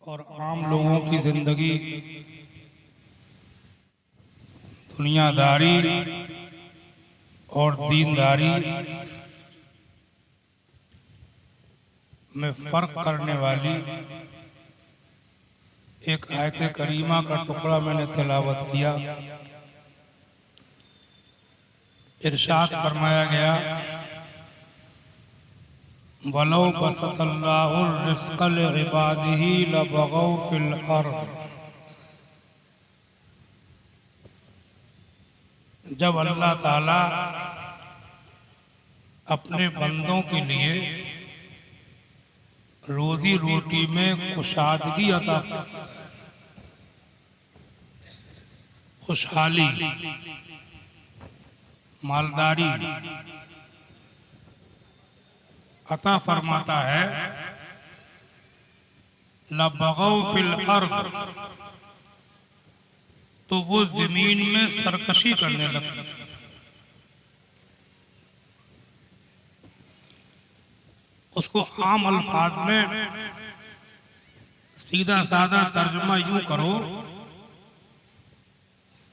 और आम लोगों की जिंदगी दुनियादारी और दीनदारी में फर्क करने वाली एक आयत करीमा का टुकड़ा मैंने तिलावत किया। इरशाद फरमाया गया, वलो बसतल्लाहुर रिज़्क़ लिइबादिही लबगौ फिल अर्द। जब अल्लाह ताला अपने बंदों के लिए रोजी रोटी में कुशादगी अता फरमाता है, खुशहाली, मालदारी अता फरमाता है, लबगौ फिल अर्द, तो वो जमीन में सरकशी करने लगते हैं। उसको आम अल्फाज में सीधा साधा तर्जुमा यूं करो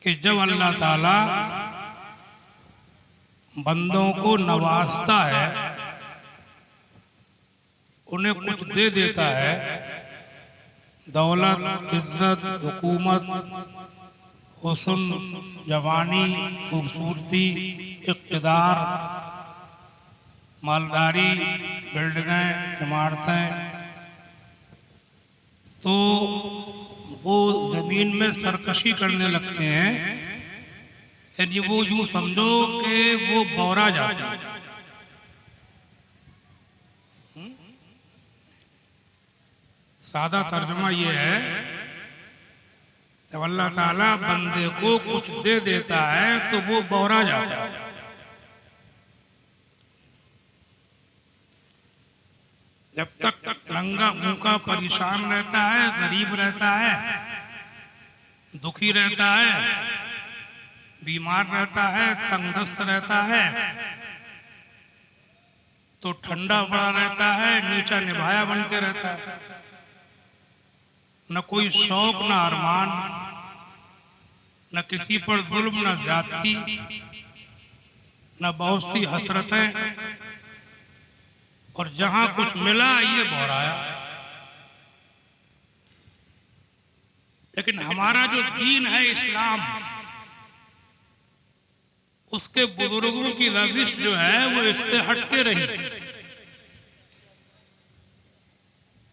कि जब अल्लाह ताला बंदों को नवाजता है, उन्हें कुछ दे देता है, दौलत, इज्जत, हुकूमत, हुस्न, जवानी, खूबसूरती, इक़्तिदार, मालदारी, बिल्डिंगें, इमारतें, तो वो जमीन में सरकशी करने लगते हैं। यानी वो यूं समझो कि वो बौरा जाता है। सादा तर्जुमा ये है, जब अल्लाह ताला बंदे को कुछ दे देता है तो वो बौरा जाता है। जब तक नंगा भूखा परेशान रहता है, गरीब रहता है, दुखी रहता है, बीमार रहता है, तंगदस्त रहता है, तो ठंडा पड़ा रहता है, नीचा निभाया बन के रहता है। न कोई शौक, न अरमान, न किसी पर जुल्म, न ज्यादती, न बहुत सी हसरतें, और जहां कुछ मिला ये बौराया। लेकिन हमारा जो दीन है इस्लाम, उसके बुजुर्गों की रविश जो है वो इससे हटके रही।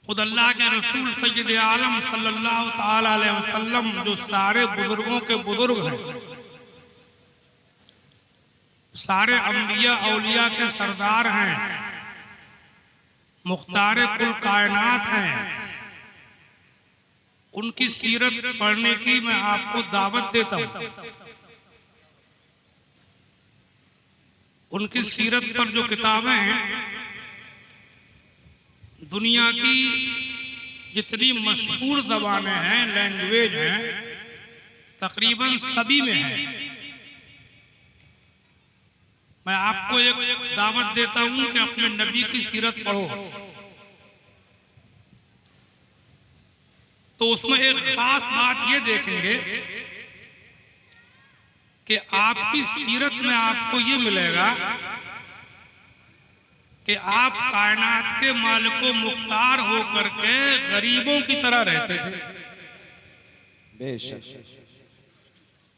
खुद अल्लाह के रसूल सय्यद आलम सल्लल्लाहु ताला अलैहि वसल्लम जो सारे बुजुर्गों के बुजुर्ग हैं, सारे अंबिया औलिया के सरदार हैं, मुख्तार कुल कायनात हैं, उनकी सीरत पढ़ने की मैं आपको दावत देता हूं। उनकी सीरत पर जो किताबें हैं, दुनिया की जितनी मशहूर ज़बानें हैं, लैंग्वेज हैं, तकरीबन सभी में है। मैं आपको एक दावत देता हूं कि अपने नबी की सीरत पढ़ो, तो उसमें एक खास बात ये देखेंगे कि आपकी सीरत में आपको ये मिलेगा कि आप कायनात के मालिको मुख्तार होकर के गरीबों की तरह रहते थे। बेशक।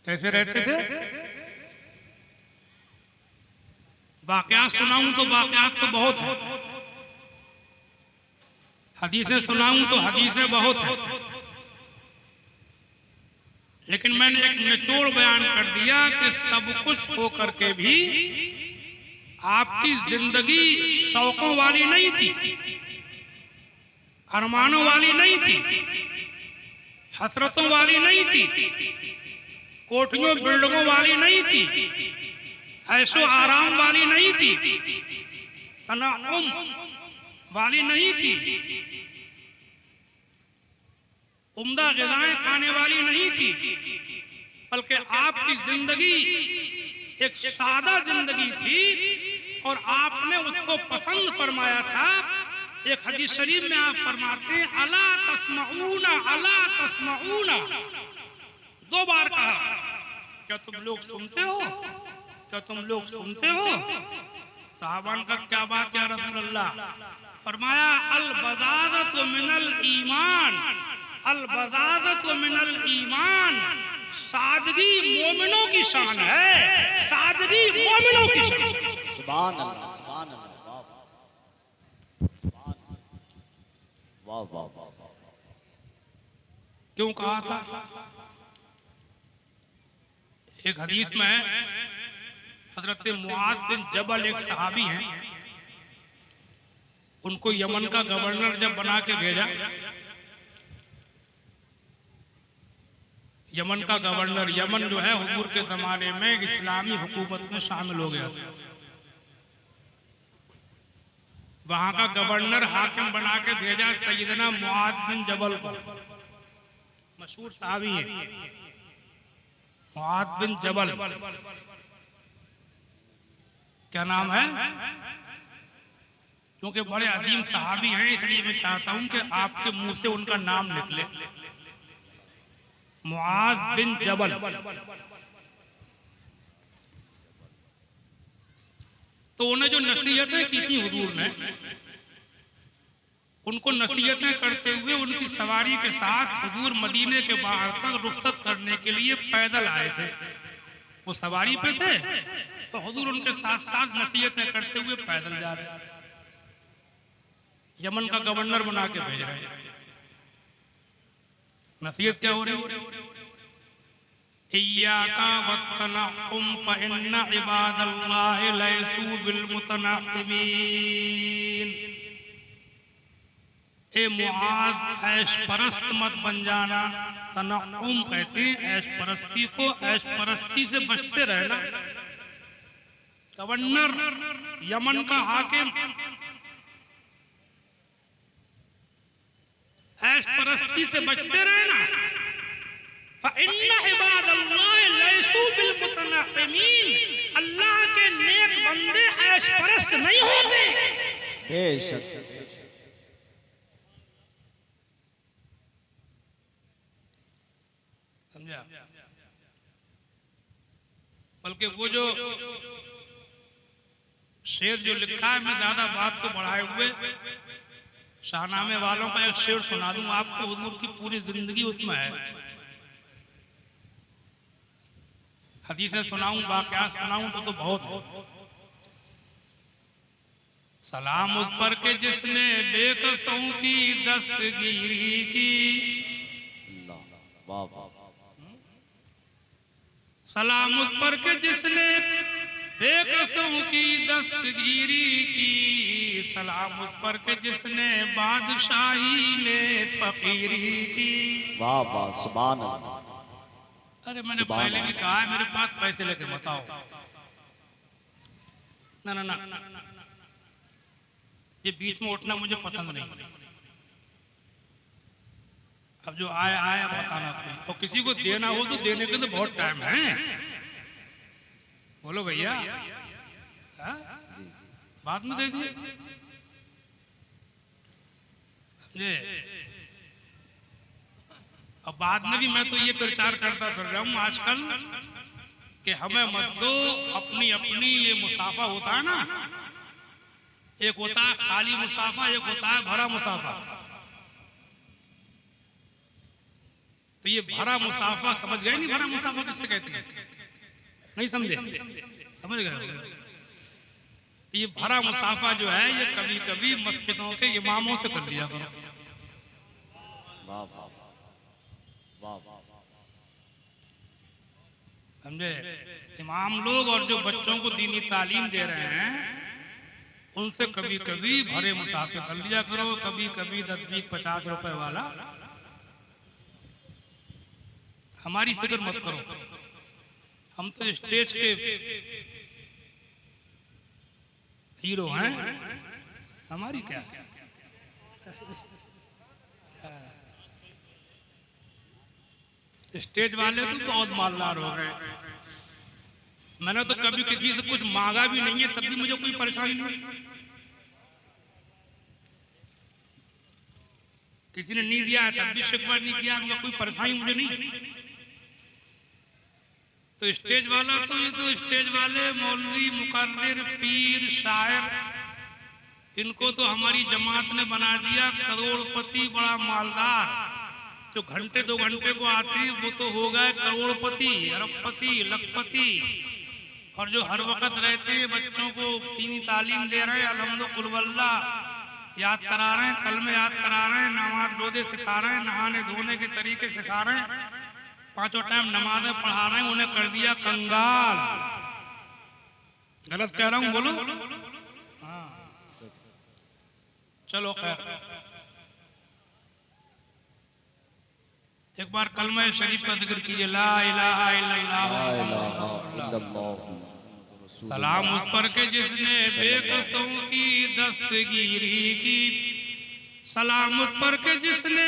कैसे रहते थे? वाकयात सुनाऊं तो वाकयात तो बहुत है, हदीसें सुनाऊं तो हदीसें बहुत है, लेकिन मैंने एक निचोड़ बयान कर दिया कि सब कुछ होकर के भी आपकी जिंदगी शौकों वाली नहीं थी, अरमानों वाली नहीं थी, हसरतों वाली नहीं थी, कोठियों बिल्डिंगों वाली नहीं थी, ऐशो आराम वाली नहीं थी, तनाउम वाली नहीं थी, उम्दा ग़िज़ाएं खाने वाली नहीं थी, बल्कि आपकी जिंदगी एक सादा जिंदगी थी और आपने उसको पसंद फरमाया था। एक हदीस शरीफ में आप फरमाते हैं, अला तस्मऊना अला तस्मऊना, 2 बार कहा, क्या तुम लोग सुनते हो, क्या तुम लोग सुनते हो। साहबान का क्या बात या रसूल अल्लाह। फरमाया अल बज़ाज़त मिनल ईमान, अल बज़ाज़त मिनल ईमान, सादगी मोमिनों की शान है, सादगी मोमिनों की शान। सुभान अल्लाह, सुभान अल्लाह, वाह वाह वाह वाह। क्यों कहा था। एक हदीस में हजरत मुआद बिन जबल एक सहाबी हैं, उनको यमन का गवर्नर जब बना के भेजा, यमन का गवर्नर, यमन जो है हुजूर के जमाने में इस्लामी हुकूमत में शामिल हो गया था, वहां का गवर्नर हाकिम बना के भेजा सैयदना मुआद बिन जबल को, मशहूर सहाबी है मुआद बिन जबल, क्या नाम है, क्योंकि बड़े अजीम सहाबी हैं इसलिए मैं चाहता हूं कि आपके मुंह से उनका नाम निकले, मुआज बिन जबल। तो उन्हें जो नसीहतें की थी हुजूर ने, उनको नसीहतें करते हुए उनकी सवारी के साथ हुजूर मदीने के बाहर तक रुखसत करने के लिए पैदल आए थे। वो सवारी पे थे तो हुजूर उनके साथ साथ नसीहतें करते हुए पैदल जा रहे थे, यमन का गवर्नर बना के भेज रहे हैं। नसीहत क्या हो रही है, इय्याका वत्तनअम फइन्न इबादल्लाहि लैसू बिलमुतनअ्इमीन। ए मुआज ऐश परस्त मत बन जाना। तनअ्उम कहते हैं ऐश परस्ती को, ऐश परस्ती से बचते रहना। गवर्नर यमन का हाकिम ऐश परस्ती से बचते रहना। फ़इन्न इबादल्लाहि लैसू बिलमुतनअ्इमीन, अल्लाह के नेक बंदे ऐश परस्त नहीं होते। बेशक समझा। बल्कि वो जो शेर जो लिखा है, मैं ज्यादा बात को बढ़ाए हुए शाहनामे वालों का एक शेर सुना दूं आपको, हुजूर की पूरी जिंदगी उसमें है। हदीसें सुनाऊं, वाक़यात सुनाऊं तो बहुत है। सलाम उस पर के जिसने बेकसों की दस्तगीरी की, वाह वाह। सलाम उस पर के जिसने बेकसों की दस्तगीरी की, सलाम उस पर के जिसने बादशाही में फकीरी की। वाह वाह, सुभान अल्लाह। अरे मैंने पहले भी कहा है, मेरे पास पैसे लेके बताओ। ना ना ना, ये बीच में उठना मुझे पसंद नहीं। अब जो आया आया बताना कोई, और किसी को देना हो तो देने के तो बहुत टाइम है। बोलो भैया, बाद में दे दिए समझे। अब बाद में भी मैं तो ये प्रचार करता फिर रहा हूँ आजकल कि हमें मत दो, अपनी अपनी ये मुसाफा होता है ना, एक होता है खाली मुसाफा, एक होता है भरा मुसाफा। तो ये भरा मुसाफा समझ गए नहीं, भरा मुसाफा किससे कहते हैं, नहीं समझे, समझ गए। ये भरा मुसाफा जो है ये कभी कभी मस्जिदों के इमामों से कर लिया करो। वाह वाह वाह, समझे। इमाम लोग और जो बच्चों को दीनी तालीम दे रहे हैं उनसे कभी कभी भरे मुसाफे कर लिया करो, कभी कभी 10, 20, 50 रुपए वाला। हमारी फिक्र मत करो, हम तो स्टेज के हीरो हैं, हमारी क्या। स्टेज वाले तो बहुत मालदार हो गए। मैंने तो कभी किसी से कुछ मांगा भी नहीं है, तब भी मुझे कोई परेशानी नहीं। किसी ने नहीं दिया तब भी शिकवा नहीं किया, कोई परेशानी मुझे नहीं। तो स्टेज वाला तो ये तो स्टेज वाले मौलवी, मुकर्रिर, पीर, शायर, इनको तो हमारी जमात ने बना दिया करोड़पति, बड़ा मालदार। जो घंटे 2 घंटे को आते हैं वो तो हो गए करोड़पति, अरबपति, लखपति। और जो हर वक्त रहते हैं बच्चों को दीनी तालीम दे रहे हैं, अलहम्दुलिल्लाह, कुल वल्लाह याद करा रहे हैं, कलमे याद करा रहे हैं, नमाज रोजे सिखा रहे हैं, नहाने धोने के तरीके सिखा रहे हैं, 5 टाइम नमाजें पढ़ा रहे हैं, उन्हें कर दिया कंगाल। गलत कह रहा हूं? बोलो। हाँ चलो खैर, एक बार कलमा शरीफ का जिक्र कीजिए, ला इलाहा इल्लल्लाह। सलाम उस पर के जिसने बेकसों की दस्तगीरी की, सलाम उस पर के जिसने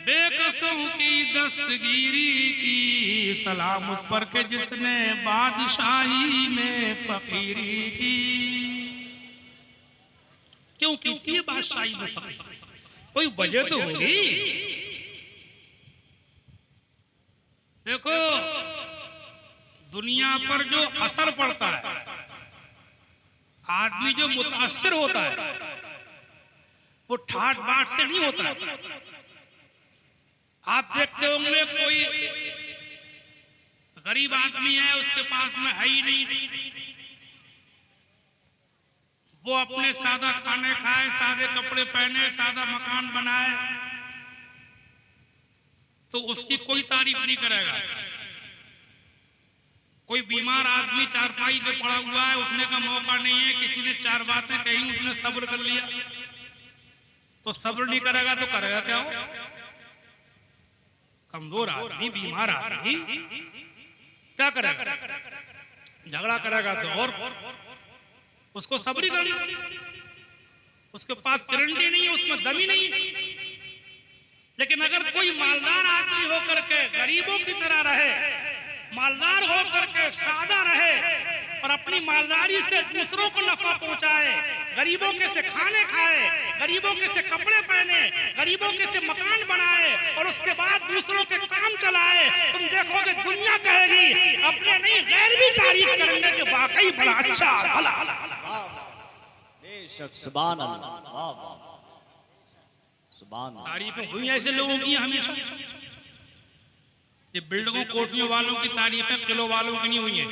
बेकसों की दस्तगीरी की, सलाम उस पर के जिसने बादशाही में फकीरी की। क्यों की थी बादशाही में फकीरी? कोई वजह तो होगी। देखो, दुनिया पर जो असर पड़ता है, आदमी जो मुतासिर होता है, वो ठाट बाट से नहीं होता है। आप देखते होंगे कोई गरीब आदमी है, उसके पास में है ही नहीं, वो अपने सादा खाने खाए, सादे कपड़े पहने, सादा मकान बनाए, तो उसकी कोई तारीफ नहीं करेगा। कोई बीमार आदमी चारपाई पे पड़ा हुआ है, उठने का मौका नहीं है, किसी ने 4 बातें कही, उसने सब्र कर लिया, तो सब्र नहीं करेगा तो करेगा क्या? हो कमजोर आदमी, बीमार आदमी क्या करेगा? झगड़ा करेगा तो और उसको सब्र ही करना। उसके पास गारंटी नहीं है, उसमें दम ही नहीं है। लेकिन अगर कोई मालदार आदमी होकर के गरीबों की तरह रहे, मालदार होकर के सादा रहे और अपनी मालदारी से दूसरों को नफा पहुंचाए, गरीबों के से खाने खाए, गरीबों के से कपड़े पहने, गरीबों के से मकान बनाए और उसके बाद दूसरों के काम चलाए, तुम देखोगे दुनिया कहेगी अपने नहीं गैर भी तारीफ करेंगे कि वाकई बड़ा अच्छा भला। बेशक, सुभान अल्लाह, वाह वाह, सुभान अल्लाह। तारीफें हुई ऐसे लोगों की हमेशा। ये बिल्डिंगों कोठियों वालों की तारीफें किलो वालों की नहीं हुई है।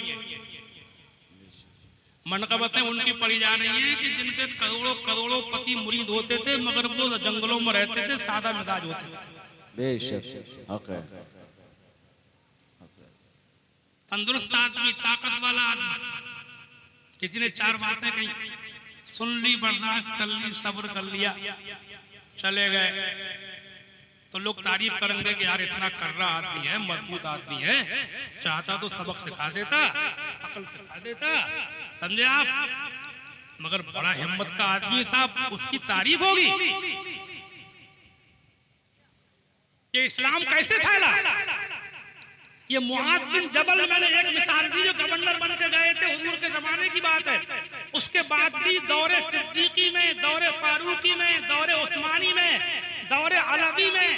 मनकबतें उनकी पड़ी जा रही हैं कि जिनके करोड़ों करोड़ों पति मुरीद होते थे, मगर वो जंगलों में रहते थे, सादा मिजाज होते थे। बेशक, हक है। तंदुरुस्त आदमी, ताकत वाला आदमी, किसी ने 4 बातें कही, सुन ली, बर्दाश्त कर ली, सब्र कर लिया, चले गए, तो लोग तारीफ करेंगे कि यार इतना कर्रा आदमी है, मजबूत आदमी है, चाहता तो सबक सिखा देता, अकल सिखा देता, समझे आप? मगर बड़ा हिम्मत का आदमी साहब, उसकी तारीफ होगी। ये इस्लाम कैसे फैला? ये मुआद बिन जबल, मैंने एक मिसाल दी, जो गवर्नर बन के गए थे, हुजूर के जमाने की बात है। उसके बाद भी दौरे सिद्दीकी में, दौरे फारूकी में, दौरे उस्मानी में, दौरे अलवी में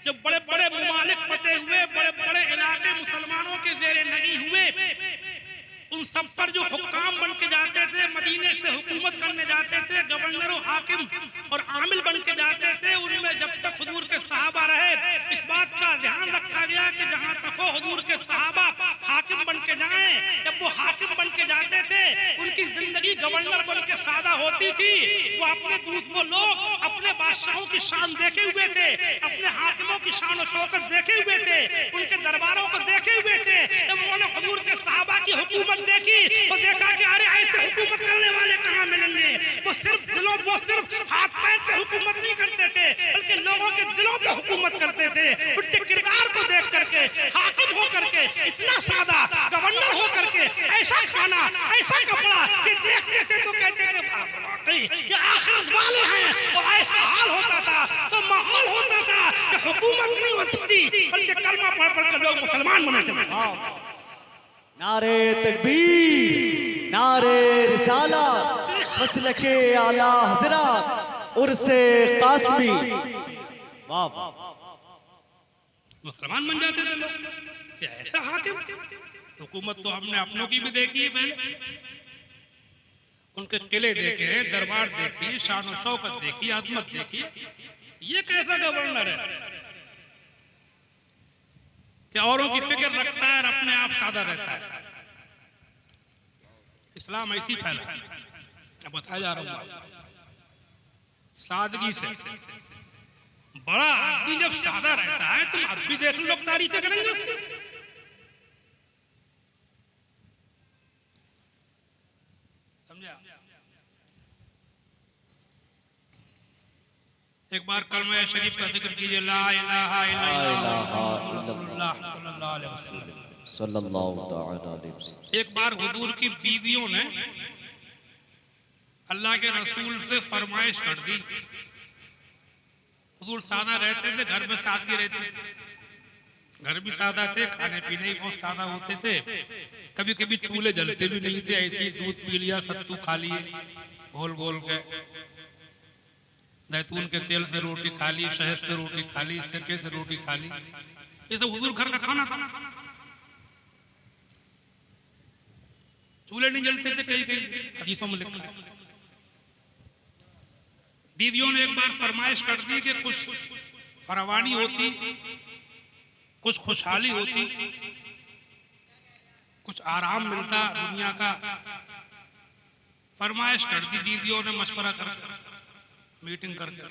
जो बड़े बड़े मुमालिक फतेह हुए, बड़े बड़े इलाके मुसलमानों के जेरे नगी हुए, उन सब पर जो हुक्काम बन के जाते थे, मदीने से हुकूमत करने जाते थे, गवर्नर और हाकिम और आमिल बन के जाते थे, उनमें जब तक हुजूर के सहाबा रहे, इस बात का ध्यान रखा गया कि जहां तक हो हुजूर के सहाबा हाकिम बन के जाएं। जब वो हाकिम बन के जाते थे, उनकी जिंदगी गवर्नर बन के सादा होती थी। वो लोग अपने बादशाहों की शान देखे हुए थे, अपने हाकिमों की शान और शौकत देखे हुए थे, उनके दरबारों को देखे हुए थे। जब उन्होंने हुजूर के सहाबा की हुकूमत देखी, वो देखा कि अरे ऐसे हुकूमत करने वाले कहाँ मिलेंगे। वो सिर्फ हाथ पैर पे हुकूमत नहीं करते थे, बल्कि लोगों के दिलों पे हुकूमत करते थे। उनके किरदार को देख करके, हाकिम हो करके, इतना सादा गवर्नर हो करके, ऐसा खाना, ऐसा कपड़ा, ये देखते थे तो कहते थे ये आखिरत वाले हैं। और ऐसा हाल होता था, वो माहौल होता था कि हुकूमत नहीं होती, बल्कि कलमा पढ़ पढ़ कर लोग मुसलमान बने चले। नारे तकबीर, नारे रिसालत, मसलके आला हज़रत, उर्से कासमी, वाह वाह मुसलमान बन जाते थे लोग। क्या ऐसा हाकिम? हुकूमत तो हमने अपनों की भी देखी है पहले, उनके किले देखे हैं, दरबार देखी, शान शौकत देखी, अजमत देखी। ये कैसा गवर्नर है कि औरों की फिक्र रखता है और अपने आप सादा रहता है? इस्लाम ऐसी फैला है। अब बताया जा रहा हूं सादगी से। बड़ा आदमी जब सादा रहता है, तुम अब भी देख लो, लोग तारीफें करेंगे उसकी। समझा? एक बार कलमा शरीफ का जिक्र कीजिए, ला इलाहा इल्लल्लाह मुहम्मदुर रसूलुल्लाह सल्लल्लाहु अलैहि वसल्लम। सल्लल्लाहु तआला अलैहि वसल्लम। एक बार हुजूर की बीवियों ने अल्लाह के रसूल से फरमाइश कर दी। हुजूर सादा रहते थे, घर में सादगी रहती थी, घर भी सादा थे, खाने पीने ही बहुत सादा होते थे। कभी कभी चूल्हे जलते भी नहीं थे, ऐसे ही दूध पी लिया, सत्तू खा लिए घोल घोल के, जैतून के तेल से रोटी खा ली, शहद से रोटी खा ली, सिरके से रोटी खा ली। ये तो हुजूर घर का खाना था। चूल्हे नहीं जलते थे, कई कई हदीसों में लिखा है। बीवियों ने एक बार फरमाइश कर दी कि कुछ फरावानी होती, कुछ खुशहाली होती, कुछ आराम मिलता दुनिया का। फरमाइश कर दी बीवियों ने मशवरा करके, मीटिंग करके।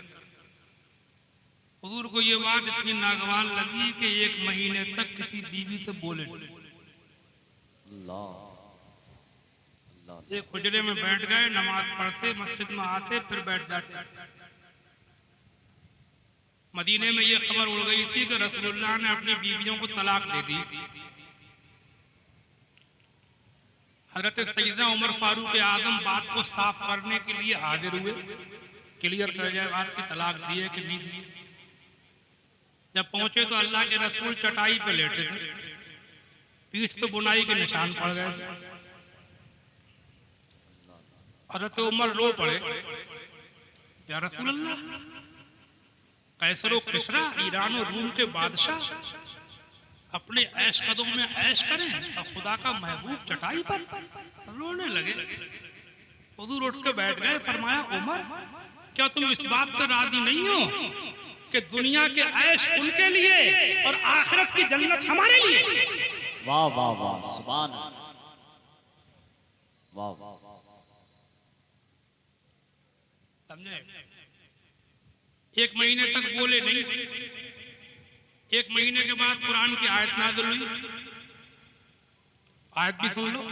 हुजूर को ये बात इतनी नागवान लगी कि 1 महीने तक किसी बीवी से बोले नहीं। एक हुजरे में बैठ गए, नमाज पढ़ते, मस्जिद में आते, फिर बैठ जाते। मदीने में ये खबर उड़ गई थी कि रसूलुल्लाह ने अपनी बीवियों को तलाक दे दी। हजरत सैयदना उमर फारूक आजम बात को साफ करने के लिए हाजिर हुए, क्लियर कर जाए बात की तलाक दिए कि नहीं दिए। जब पहुंचे तो अल्लाह के रसूल चटाई पे लेटे थे, पीठ पे बुनाई के निशान पड़ गए थे। हजरत उमर रो पड़े, या रसूल अल्लाह, कैसरो किसरा ईरान और रूम के बादशाह अपने ऐश कदों में ऐश करें और खुदा का महबूब चटाई पर? रोने लगे। हुजूर उठ के बैठ गए, फरमाया उमर, क्या तुम इस बात पर राजी नहीं हो कि दुनिया के ऐश उनके लिए और आखिरत की जन्नत हमारे लिए? वाह वाह वाह सुभान अल्लाह। वाह वाह समझे? 1 महीने तक बोले नहीं। 1 महीने के बाद कुरान की आयत नाज़िल हुई। आयत भी सुन लो।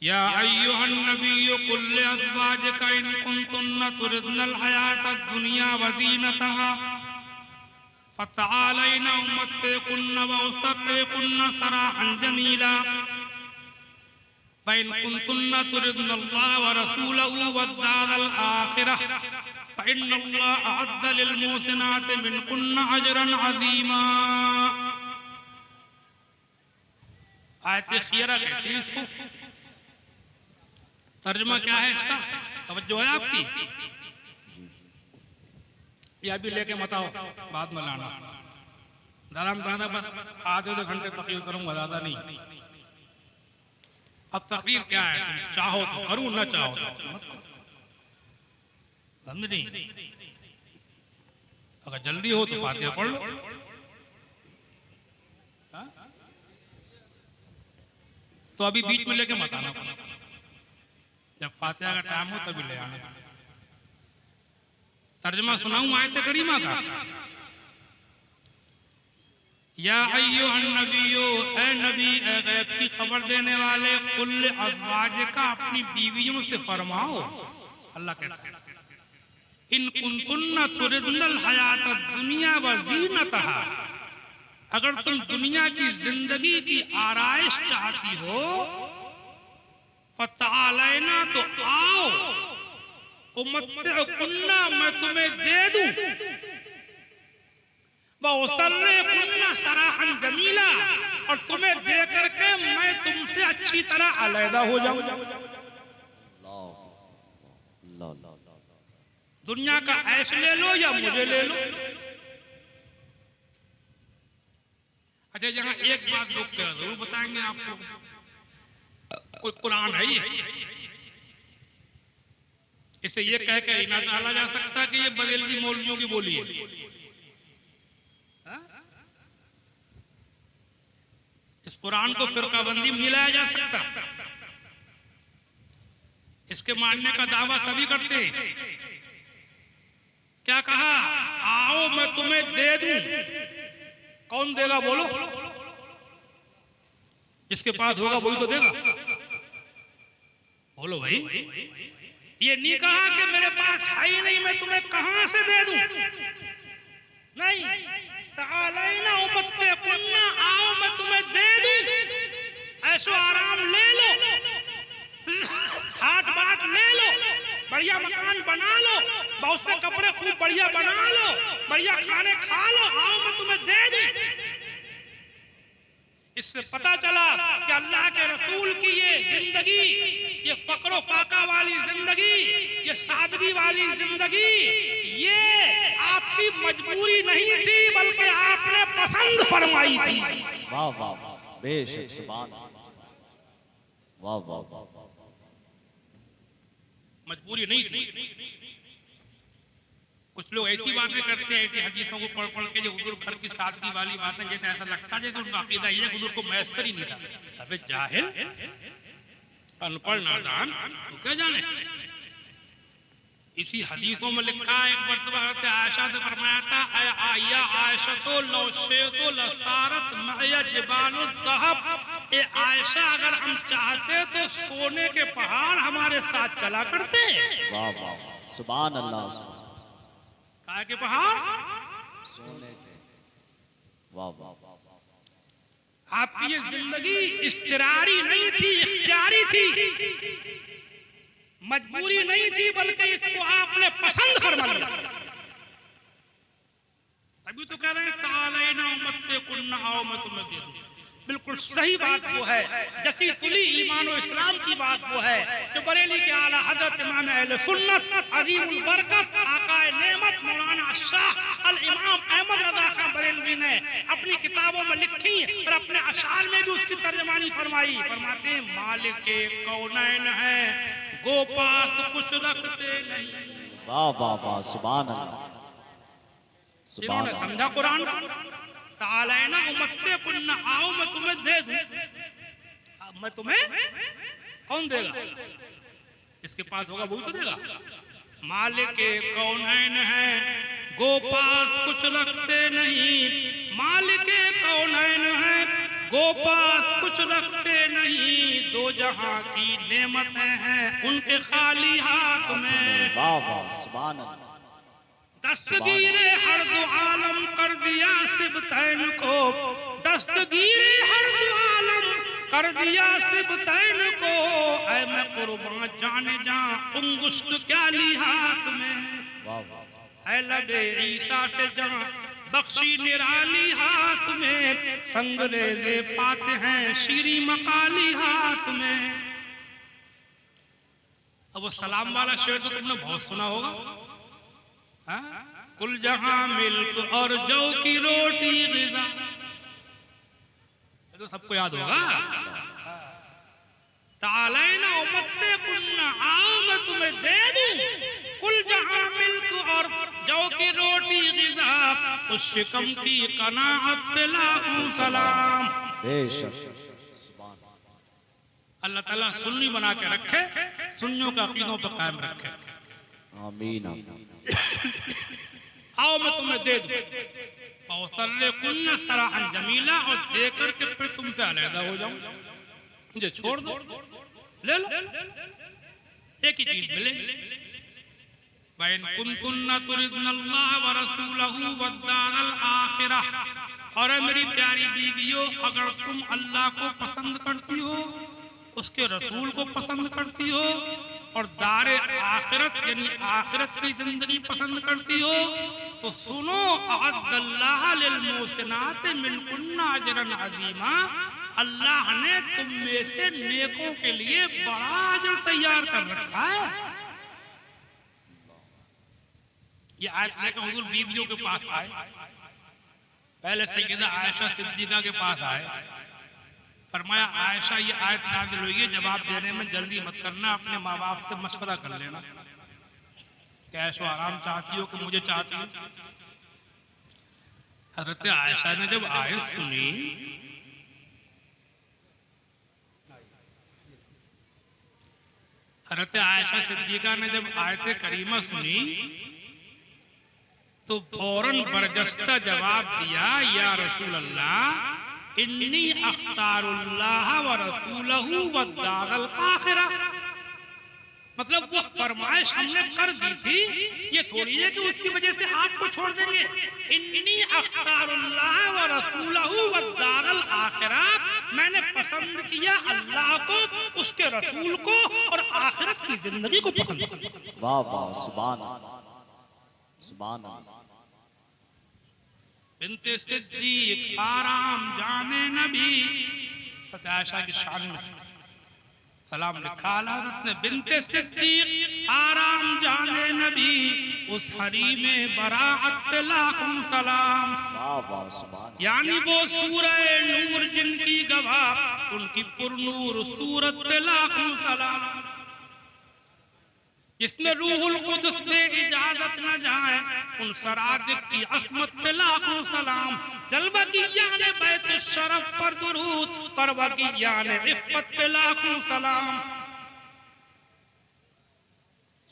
या अय्युहन नबिय्यु कुल लिअज़वाजिका इन कुंतुन्ना तुरिदनल हयातद दुनिया व ज़ीनतहा फतआलैना उम्मतिकुन्ना व उसर्रिकुन्ना सराहन जमीला व इन कुंतुन्ना तुरिदनल्लाह व रसूलहु वद्दारल आखिरह फ़इन्नल्लाह अअद्द लिलमुहसिनाति मिनकुन्ना अजरन अज़ीमा। आयत खियरा कहते हैं इसको। तर्जुमा क्या है इसका? तवज्जो है आपकी? या भी लेके मत आओ, बाद में लाना। ज़्यादा बस आधे घंटे तकरीर करूंगा, ज़्यादा नहीं। अब तकरीर क्या है? तुम चाहो तो करूं, ना चाहो तो मत करो। समझ नहीं? अगर जल्दी हो तो फातिहा पढ़ लो। हा? तो अभी बीच में लेके मत आना कुछ। जब फातिहा का टाइम हो तभी ले आना। तर्जुमा सुनाऊं आयत करीमा का? या अय्युहन नबिय्यु, ए नबी, ए गैब की खबर देने वाले, कुल अज़वाजिका, अपनी बीवियों से फरमाओ, अल्लाह कहता है, इन कुंतुन्ना तुरिदनल हयातद दुनिया व ज़ीनतहा, अगर तुम दुनिया की जिंदगी की आराइश चाहती हो, फतआलैना, तो आओ, उम्मतिकुन्ना, मैं तुम्हें दे दूं, व उसर्रिकुन्ना सराहन जमीला, और तुम्हें दे करके मैं तुमसे अच्छी तरह अलहदा हो जाऊं। दुनिया का ऐश ले लो या मुझे ले लो। अच्छा, यहाँ एक बात लोग जरूर बताएंगे आपको, कोई कुरान है ये? इसे ये कह कर ही ना डाला जा सकता कि ये बरेलवी मौलवियों की बोली है। हाँ? इस कुरान को फिरकाबंदी में मिलाया जा सकता? इसके मानने का दावा सभी करते हैं। क्या कहा? आओ मैं तुम्हें दे दूं। कौन देगा बोलो? जिसके पास होगा वही तो देगा। बोलो भाई। ये नहीं कहा कि मेरे पास है ही नहीं, मैं तुम्हें कहां से दे दूं। नहीं, तालैना उम्मत्तिकुन्ना, आओ मैं तुम्हें दे दूं, ऐशो आराम ले लो, ठाट बाट ले लो, बढ़िया मकान बना लो, बहुत से कपड़े खूब बढ़िया बना लो, बढ़िया खाने खा लो, आओ मैं तुम्हें दे दूं। इससे पता चला कि अल्लाह के रसूल की ये जिंदगी, ये फक्र फाका वाली जिंदगी, ये सादगी वाली जिंदगी, ये आपकी मजबूरी नहीं थी बल्कि आपने पसंद फरमाई थी। वाह वाह वाह, बेशक, सुभान अल्लाह, वाह वाह वाह, मजबूरी नहीं थी। कुछ लोग ऐसी बातें करते हैं, ऐसी हदीसों को पढ़ पढ़ के, जो हुजूर घर की सादगी वाली बातें, जैसे ऐसा लगता है जैसे उनका अकीदा ये हुजूर को मैसर ही नहीं था। अबे जाहिल, अनपढ़ नादान, तो क्या जाने। इसी हदीसों में लिखा है, एक मरतबा हज़रत आयशा ने फरमाया था, आया आयशा तो लौशेतो लसारत मया जिबालु ज़हब, ए आयशा अगर हम चाहते तो सोने के पहाड़ हमारे साथ चला करते। वाह वाह, सुभान अल्लाह, काय के पहाड़? सोने के। वाह वाह वाह, आपकी ये जिंदगी इख्तियारी नहीं थी, इख्तियारी थी, मजबूरी नहीं थी, बल्कि इसको आपने पसंद फरमा लिया। अभी तो कह रहे हैं तालैना उम्मत्तिकुन्ना, आओ मैं तुम्हें दे दूं। बिल्कुल सही बात वो है, जसी तुली ईमान और इस्लाम की बात वो है, जो बरेली के आला हजरत इमाम अहले सुन्नत अजीमुल बरकत आकाए नेमत मौलाना शाह अल इमाम अहमद रज़ा खान बरेलवी ने अपनी किताबों में लिखी और अपने अशार में भी उसकी तर्जमानी फरमाई। फरमाते हैं, मालिक कौनैन है, गोपास कुछ रखते नहीं। वाह वाह वाह, सुभान अल्लाह, जिन्होंने समझा कुरान, तालैना उम्मत्तिकुन्ना, आओ मैं तुम्हें दे दूं। अब मैं तुम्हें, कौन देगा? इसके पास होगा वही तो देगा। मालिक कौनैन है, गोपास कुछ रखते नहीं। मालिक कौनैन है, गोपास कुछ रखते नहीं। दो जहां की नेमतें हैं उनके खाली हाथ में। वाह वाह, सुभान अल्लाह, दस्तगीरे हर दो आलम कर दिया सिबतैन को, दस्तगीरे हर दो आलम कर दिया सिबतैन को। ऐ मैं कुर्बान जाने जा अंगुष्ठ क्या ली हाथ में। वाह वाह, ऐ लबे ईसा से जा बख्शी निराली हाथ में। संग ले पाते हैं शीरी मकाली हाथ में। अब वो सलाम वाला शेर तो तुमने बहुत सुना होगा। कुल जहां मिल्क और जौ की रोटी गिज़ा, ये तो सबको याद होगा। तालैना उम्मत्तिकुन्ना, आओ मैं तुम्हें दे दूं, कुल जहां मिल्क और जौ की रोटी गिज़ा, उस शिकम की कनाअत पे लाखों सलाम। बेशक, अल्लाह ताला सुन्नी बना के रखे, सुन्नियों का अकीदों पर कायम रखे। आमीन आमीन। आओ मैं तुम्हें दे दूं, औसर्रकुन्न सराहन जमीला, और दे करके फिर तुमसे अलहदा हो जाऊं, मुझे छोड़ दो, ले लो, एक ही चीज मिले। वइन कुन्तुन्ना तुरिदनल्लाह व रसूलहू वद्दारल आखिरह, और मेरी प्यारी बीवियों, अगर तुम अल्लाह को पसंद करती हो, उसके रसूल को पसंद करती हो, और दारे आखिरत यानी आखिरत की जिंदगी पसंद करती हो, तो सुनो, अअद्दल्लाह लिल मुहसिनात मिनकुन्ना अजरन अज़ीमा, अल्लाह ने तुम में से नेकों के लिए बड़ा अजर तैयार कर रखा है। ये आयत लेकर हुजूर बीवियों के पास आए, पहले सैयदा आयशा सिद्दीका के पास आए, फरमाया आयशा ये आयत नाज़िल हुई है, जवाब देने में जल्दी मत करना, अपने माँ बाप से मशवरा कर लेना, कि ऐशो आराम चाहती हो कि मुझे चाहती हो। हजरत आयशा ने जब आयत सुनी, हजरत आयशा सिद्दीका ने जब आयत करीमा सुनी तो फौरन बरजस्ता जवाब दिया, या रसूल अल्लाह इन्नी अख्तारुल्लाह व रसूलहू व दारल आखिरा। मतलब वो फरमाइश हमने कर दी थी, ये थोड़ी है कि उसकी वजह से आपको छोड़ देंगे। इन्नी अख्तारुल्लाह व रसूलहू व दारल आखिरा, मैंने पसंद किया अल्लाह को, उसके रसूल को और आखिरत की जिंदगी को पसंद किया। वाह वाह, सुभान अल्लाह, सुभान अल्लाह। बिन्ते सिद्दीक आराम जाने नबी, आयशा की शान में सलाम लिखा हज़रत ने, बिन्ते सिद्दीक आराम जाने नबी, उस हरी में बराअत पे लाखों सलाम। वाह वाह, सुभान। यानी वो सूरह नूर जिनकी गवाह, उनकी पुरनूर सूरत पे लाखों सलाम। जिसमें रूहुल कुदस ने इजाजत न जाए, उन सरादिक की असमत पे लाखों सलाम। जलवगियान बैतुल शरफ पर दुरूद, परवगियान इफ्फत पे लाखों सलाम।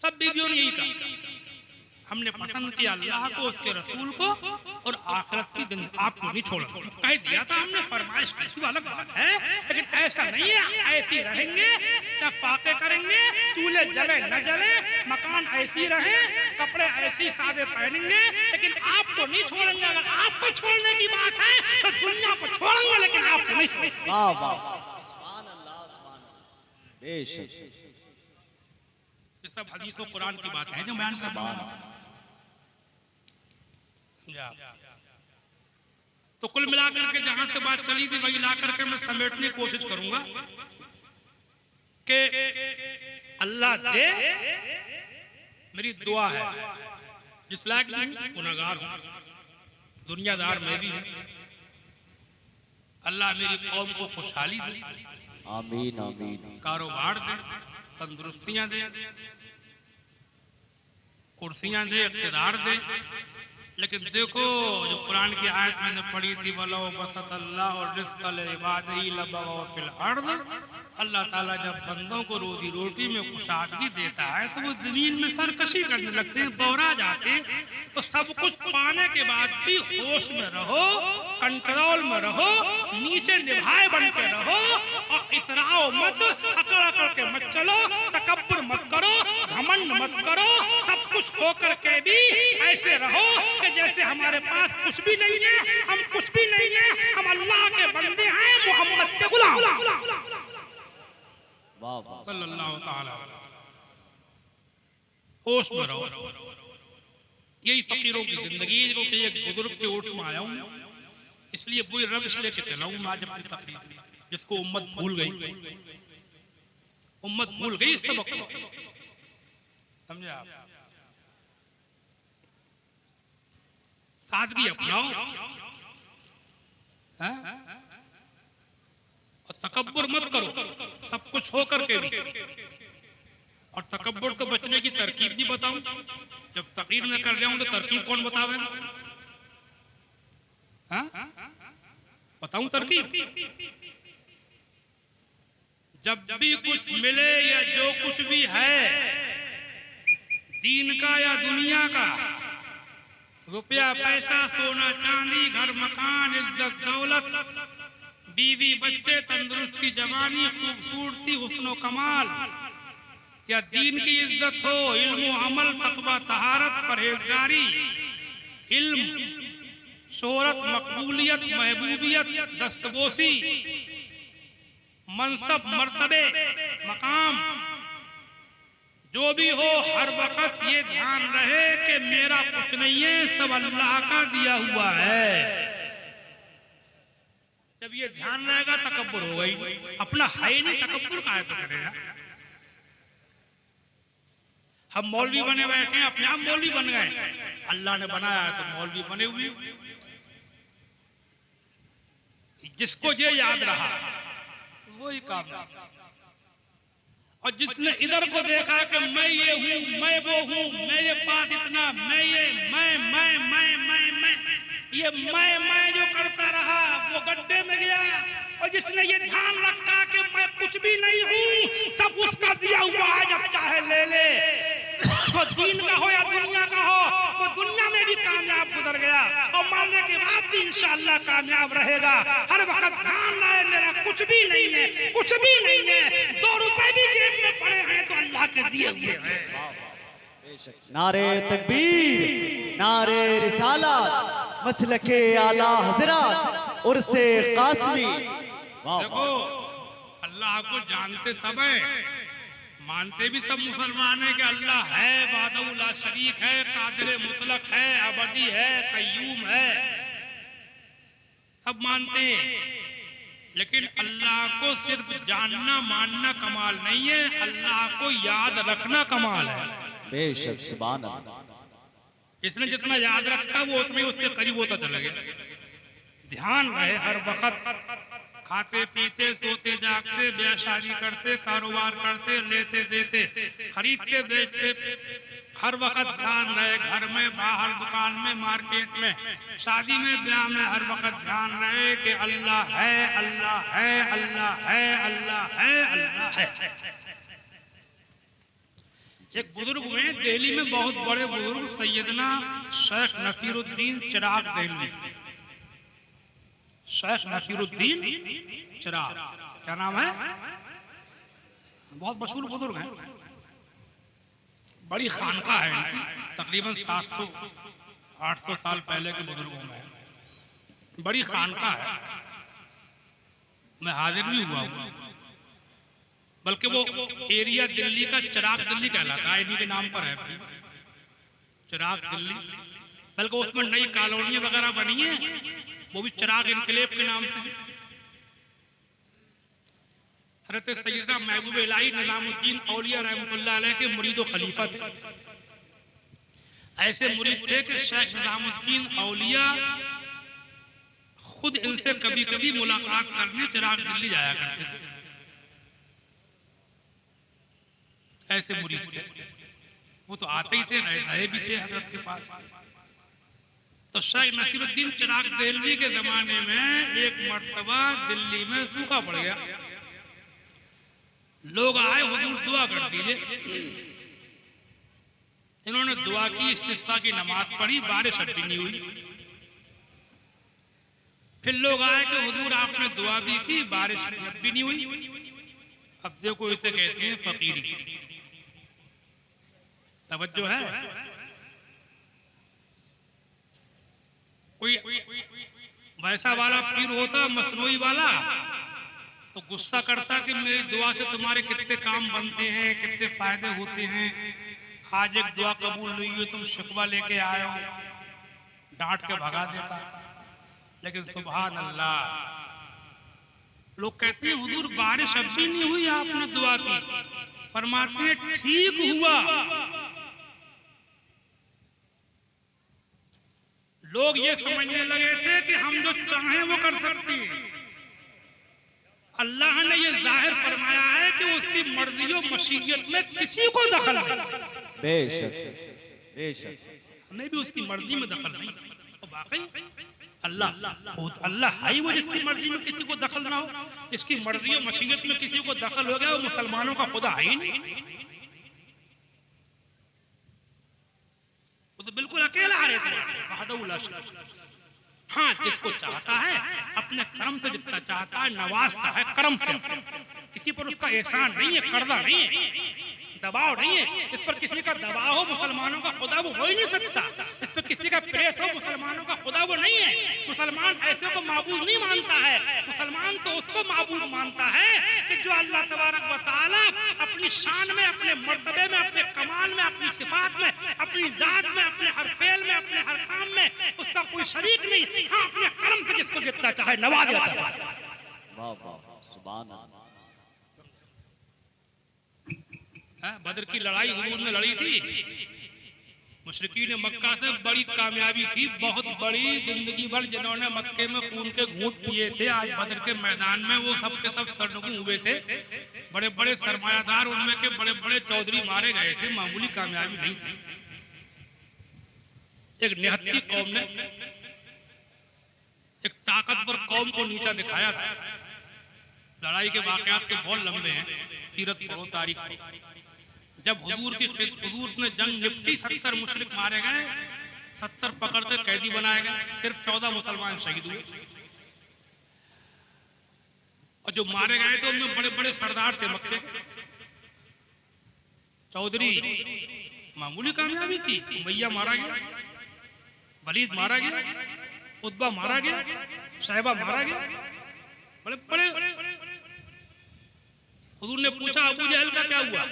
सब बीवियों ने यही कहा, हमने पसंद किया अल्लाह को, उसके रसूल को और आखिरत की जिंदगी, आपको नहीं छोड़ा। कह दिया था हमने, फरमाइश की थी, अलग बात है, लेकिन ऐसा नहीं है। ऐसी रहेंगे, जब फाके करेंगे, चूल्हे जले न जले, मकान ऐसी रहे, कपड़े ऐसी सादे पहनेंगे, लेकिन आपको नहीं छोड़ेंगे। अगर आपको छोड़ने की बात है तो दुनिया को छोड़ेंगे, लेकिन आपको नहीं छोड़ेंगे। वाह वाह, सुभान अल्लाह, सुभान अल्लाह, बेशक। ये सब हदीस और कुरान की बात है जो बयान कर रहा हूं। तो कुल मिलाकर के जहां से बात चली थी वही ला करके मैं समेटने की कोशिश करूंगा कि अल्लाह दे, मेरी दुआ है, जिस लायक नहीं गुनहगार हूं, दुनियादार मैं भी हूं, अल्लाह मेरी कौम को खुशहाली दे, आमीन आमीन। कारोबार दे, तंदुरुस्तियां दे, कुर्सियां दे, इक़्तिदार दे। लेकिन देखो जो कुरान की आयत मैंने पढ़ी थी, वलो बसत अल्लाह और रिज़्क़ लिइबादिही लबगौ फिल अर्ज़, अल्लाह ताला जब बंदों को रोजी रोटी में कुशादगी देता है तो वो जमीन में सरकशी करने लगते हैं, बौरा जाते हैं। तो सब कुछ पाने के बाद भी होश में रहो, कंट्रोल में रहो, नीचे निभाए बन के रहो और इतराओ मत, अकड़ अकड़ के मत चलो, तकब्बुर मत करो, घमंड मत करो। सब कुछ होकर के भी ऐसे रहो कि जैसे हमारे पास कुछ भी नहीं है, हम कुछ भी नहीं है, हम अल्लाह के बंदे हैं, मोहम्मद के गुलाम। वाह वाह, सल्लल्लाहु ताला होश में रहो। यही फकीरों की जिंदगी है। क्योंकि एक बुजुर्ग के उर्स में आया हूं, इसलिए वही रविश लेके चला हूं आज अपनी तकरीर, जिसको उम्मत भूल गई, उम्मत भूल गई इस सबक को, समझे आप? सादगी अपनाओ, और तकब्बुर मत करो, सब कुछ हो करके भी। और तकब्बुर से बचने की तरकीब भी बताऊं, जब तकरीर में कर रहा हूं तो तरकीब कौन बतावे? बताऊं तरकीब? जब भी कुछ मिले या जो कुछ भी है, दीन का या दुनिया का, रुपया पैसा सोना चांदी घर मकान इज्जत दौलत बीवी बच्चे तंदुरुस्ती जवानी खूबसूरती हुस्न कमाल, या दीन की इज्जत हो, इल्म अमल तक़वा तहारत परहेजगारी, इल्म शोहरत मकबूलियत महबूबियत दस्तबोसी मनसब मर्तबे मकाम, जो भी हो हर वक्त ये ध्यान रहे कि मेरा कुछ नहीं है, सब अल्लाह का दिया हुआ है। जब ये ध्यान रहेगा तकब्बुर होगा ही, अपना है ही नहीं, तकब्बुर काहे पे करेगा? हम मौलवी बने बैठे हैं, अपने आप मौलवी बन गए। अल्लाह ने बनाया तो मौलवी बने हुए। जिसको ये याद रहा वही कामयाब। और जिसने इधर को देखा कि मैं ये हूं, मैं वो हूं, मेरे पास इतना, मैं ये मैं ये मैं जो करता रहा वो गड्ढे में गया। और जिसने ये ध्यान रखा कि मैं कुछ भी नहीं हूं, सब उसका दिया हुआ है, जब चाहे ले ले। वो दीन का हो या दुनिया का हो, वो दुनिया में भी कामयाब गुजर गया और मरने के बाद भी इंशाअल्लाह कामयाब रहेगा। हर वक्त ध्यान रहे मेरा कुछ भी नहीं है, कुछ भी नहीं है, 2 रुपए भी जेब में पड़े हैं तो अल्लाह के दिए हुए हैं। नारे तकबीर, नारे रिसालत, मसलके आला हजरत उर्से कासमी। देखो अल्लाह को जानते सब है, मानते भी सब मुसलमान है कि अल्लाह है, वाहदहू ला शरीक है, कादिर मुतलक है, अबदी है, कय्यूम है, सब मानते हैं। लेकिन अल्लाह को सिर्फ जानना मानना कमाल नहीं है, अल्लाह को याद रखना कमाल है। बेशक, सुभान अल्लाह। इसने जितना याद रखा वो उतने उसके करीब होता चला गया। ध्यान रहे हर वक्त, खाते पीते सोते जागते, ब्याह शादी करते, कारोबार करते, लेते देते, खरीदते बेचते, हर वक्त ध्यान रहे। घर में, बाहर, दुकान में, मार्केट में, शादी में, ब्याह में, हर वक्त ध्यान रहे कि अल्लाह है, अल्लाह है, अल्लाह है, अल्लाह है, अल्लाह है। एक बुजुर्ग में, दिल्ली में बहुत बड़े बुजुर्ग सैयदना शेख नसीरुद्दीन चिराग दिल्ली, शेख नसीरुद्दीन चिराग, क्या नाम है, बहुत मशहूर बुजुर्ग हैं। बड़ी खानका है इनकी, तकरीबन 700-800 साल पहले के बुजुर्गों में है, बड़ी खानका है। मैं हाजिर भी हुआ हूँ, बल्कि वो एरिया दिल्ली का चिराग दिल्ली कहलाता है, इन्हीं के नाम पर है चिराग दिल्ली। बल्कि उसमें नई कॉलोनियां वगैरह बनी हैं, वो भी चिराग इनकलेब के नाम से। हज़रत सैयदना महबूब इलाही निज़ामुद्दीन औलिया रहमतुल्लाह अलैह के मुरीद व खलीफा थे। ऐसे मुरीद थे कि शेख निज़ामुद्दीन औलिया खुद इनसे कभी कभी मुलाकात करने चिराग दिल्ली जाया करते थे। ऐसे मुरीद थे, वो तो आते ही थे, रहे भी थे हजरत के पास। तो शेख नसीरुद्दीन चिराग दिल्ली के जमाने में एक मर्तबा दिल्ली में सूखा पड़ गया। लोग आए, हुजूर दुआ कर दीजिए। इन्होंने दुआ की, इस्तिस्का की नमाज पढ़ी, बारिश अभी नहीं हुई। फिर लोग आए कि हुजूर आपने दुआ भी की, बारिश भी नहीं हुई। अब देखो इसे कहते हैं फकीरी, तवज्जो है। कोई वैसा वाला पीर होता मसनूई वाला तो गुस्सा करता कि मेरी दुआ से तुम्हारे कितने काम बनते हैं, कितने फायदे होते हैं, आज एक दुआ कबूल नहीं हुई, तुम शिकवा लेके आए हो, डांट के भगा देता। लेकिन सुभान अल्लाह, लोग कहते हैं हुजूर बारिश अब भी नहीं हुई, आपने दुआ की। फरमाते हैं ठीक हुआ। लोग ये समझने लगे थे कि हम जो चाहें वो कर सकते हैं। अल्लाह ने ये जाहिर फरमाया है कि उसकी मर्जी और मशीयत में किसी को दखल नहीं। बेशक, बेशक, हमें भी उसकी मर्जी में दखल नहीं। तो वाकई अल्लाह खुद अल्लाह है वो, जिसकी मर्जी में किसी को दखल ना हो। इसकी मर्जी और मशीयत में किसी को दखल हो गया, वो मुसलमानों का खुदा है ही नहीं, वो तो बिल्कुल अकेला आ रहे थे। हाँ, जिसको चाहता है अपने कर्म से, जितना चाहता है नवाजता है करम से। किसी पर उसका एहसान नहीं है, कर्जा नहीं है, दबाव नहीं है। इस पर किसी का दबाव हो, मुसलमानों का खुदा वो हो ही नहीं सकता। इस पर किसी का प्रेस हो, मुसलमानों का खुदा वो नहीं है। मुसलमान ऐसे को माबूद नहीं मानता है। मुसलमान तो उसको माबूद मानता है कि जो अल्लाह तबारक व तआला अपनी शान में, अपने मर्तबे में, अपने कमाल में, अपनी सिफात में, अपनी जात में, अपने हर फेल में, अपने हर काम में उसका कोई शरीक नहीं। हाँ, अपने कर्म से जिसको जितना चाहे नवाज देता है। वाह वाह, सुभान अल्लाह। बदर की लड़ाई हुजूर ने लड़ी थी, मुशरिकीन मक्का से बड़ी कामयाबी थी, बहुत बड़ी। जिंदगी भर जिन्होंने मक्के में खून के घूंट पिए थे, आज बदर के मैदान में वो सब के सब सरनगू हुए थे। बड़े बड़े सरमायादार उनमें के बड़े बड़े चौधरी मारे गए थे, मामूली कामयाबी नहीं थी। एक निहत्ती कौम ने एक ताकतवर कौम को नीचा दिखाया था। लड़ाई के वाकयात तो बहुत लंबे हैं, सीरत पढ़ो, तारीख पढ़ो। जब हुजूर ने जंग निपटी, 70 मुशरिक मारे गए, 70 पकड़ कर कैदी बनाए गए, सिर्फ 14 मुसलमान शहीद हुए। और जो मारे गए थे उनमें बड़े बड़े सरदार थे मक्के के। चौधरी मामूली कामयाबी थी, उमैया मारा गया, वलीद मारा गया, उतबा मारा गया, साहिबा मारा गया, बड़े बड़े। हुजूर ने पूछा अबू जहल का क्या हुआ?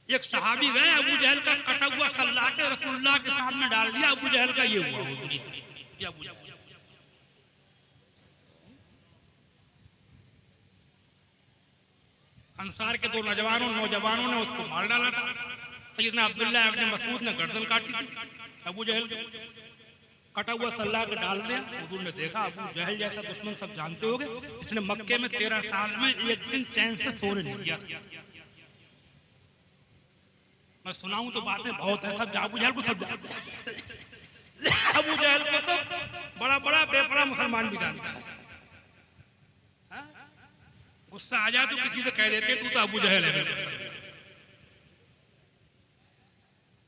एक सहाबी गए, अबू जहल का कटा हुआ सल्ला के रसूलुल्लाह के सामने डाल दिया, अबू जहल का ये हुआ। हुजूर ये अबू जहल। अंसार के दो नौजवानों ने उसको मार डाला था। सैयदना अब्दुल्लाह इब्न मसूद ने गर्दन काटी थी अबू जहल को, कटा हुआ सल्ला के डाल दिया। हुजूर ने देखा अबू जहल जैसा दुश्मन सब जानते होगे, इसने मक्के में 13 साल में एक दिन चैन से सोने नहीं दिया था। मैं सुनाऊं तो बातें बहुत है, सब अबू जहल को सब जानते हैं। अबू जहल को तो बड़ा बड़ा बेपड़ा मुसलमान भी जानता है। गुस्सा आ जाए तो किसी से कह देते तू तो अबू जहल है।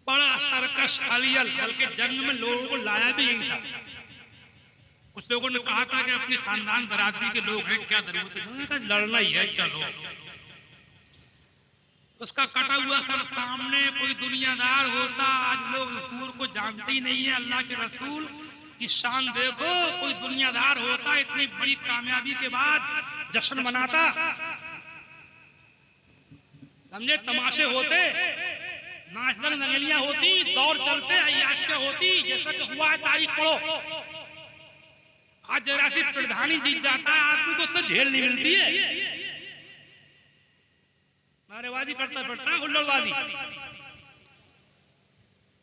बड़ा सरकश अलियल, बल्कि जंग में लोगों को लाया भी यही था। कुछ लोगों ने कहा था कि अपने खानदान बरादरी के लोग हैं, क्या जरूरत है, लड़ना ही है, चलो। उसका कटा हुआ सर सामने कोई दुनियादार होता, आज लोग रसूल को जानते ही नहीं है। अल्लाह के रसूल की शान देखो, कोई दुनियादार होता इतनी बड़ी कामयाबी के बाद जश्न मनाता, समझे, तमाशे होते, नाच नगेलियां होती, दौर चलते, अय्याशियां होती, जैसा कि हुआ है, तारीख पढ़ो। आज जरा सी प्रधानी जीत जाता है आदमी तो उससे झेल नहीं मिलती है, नारेबाजी करता फिरता है, हुल्लड़बाजी।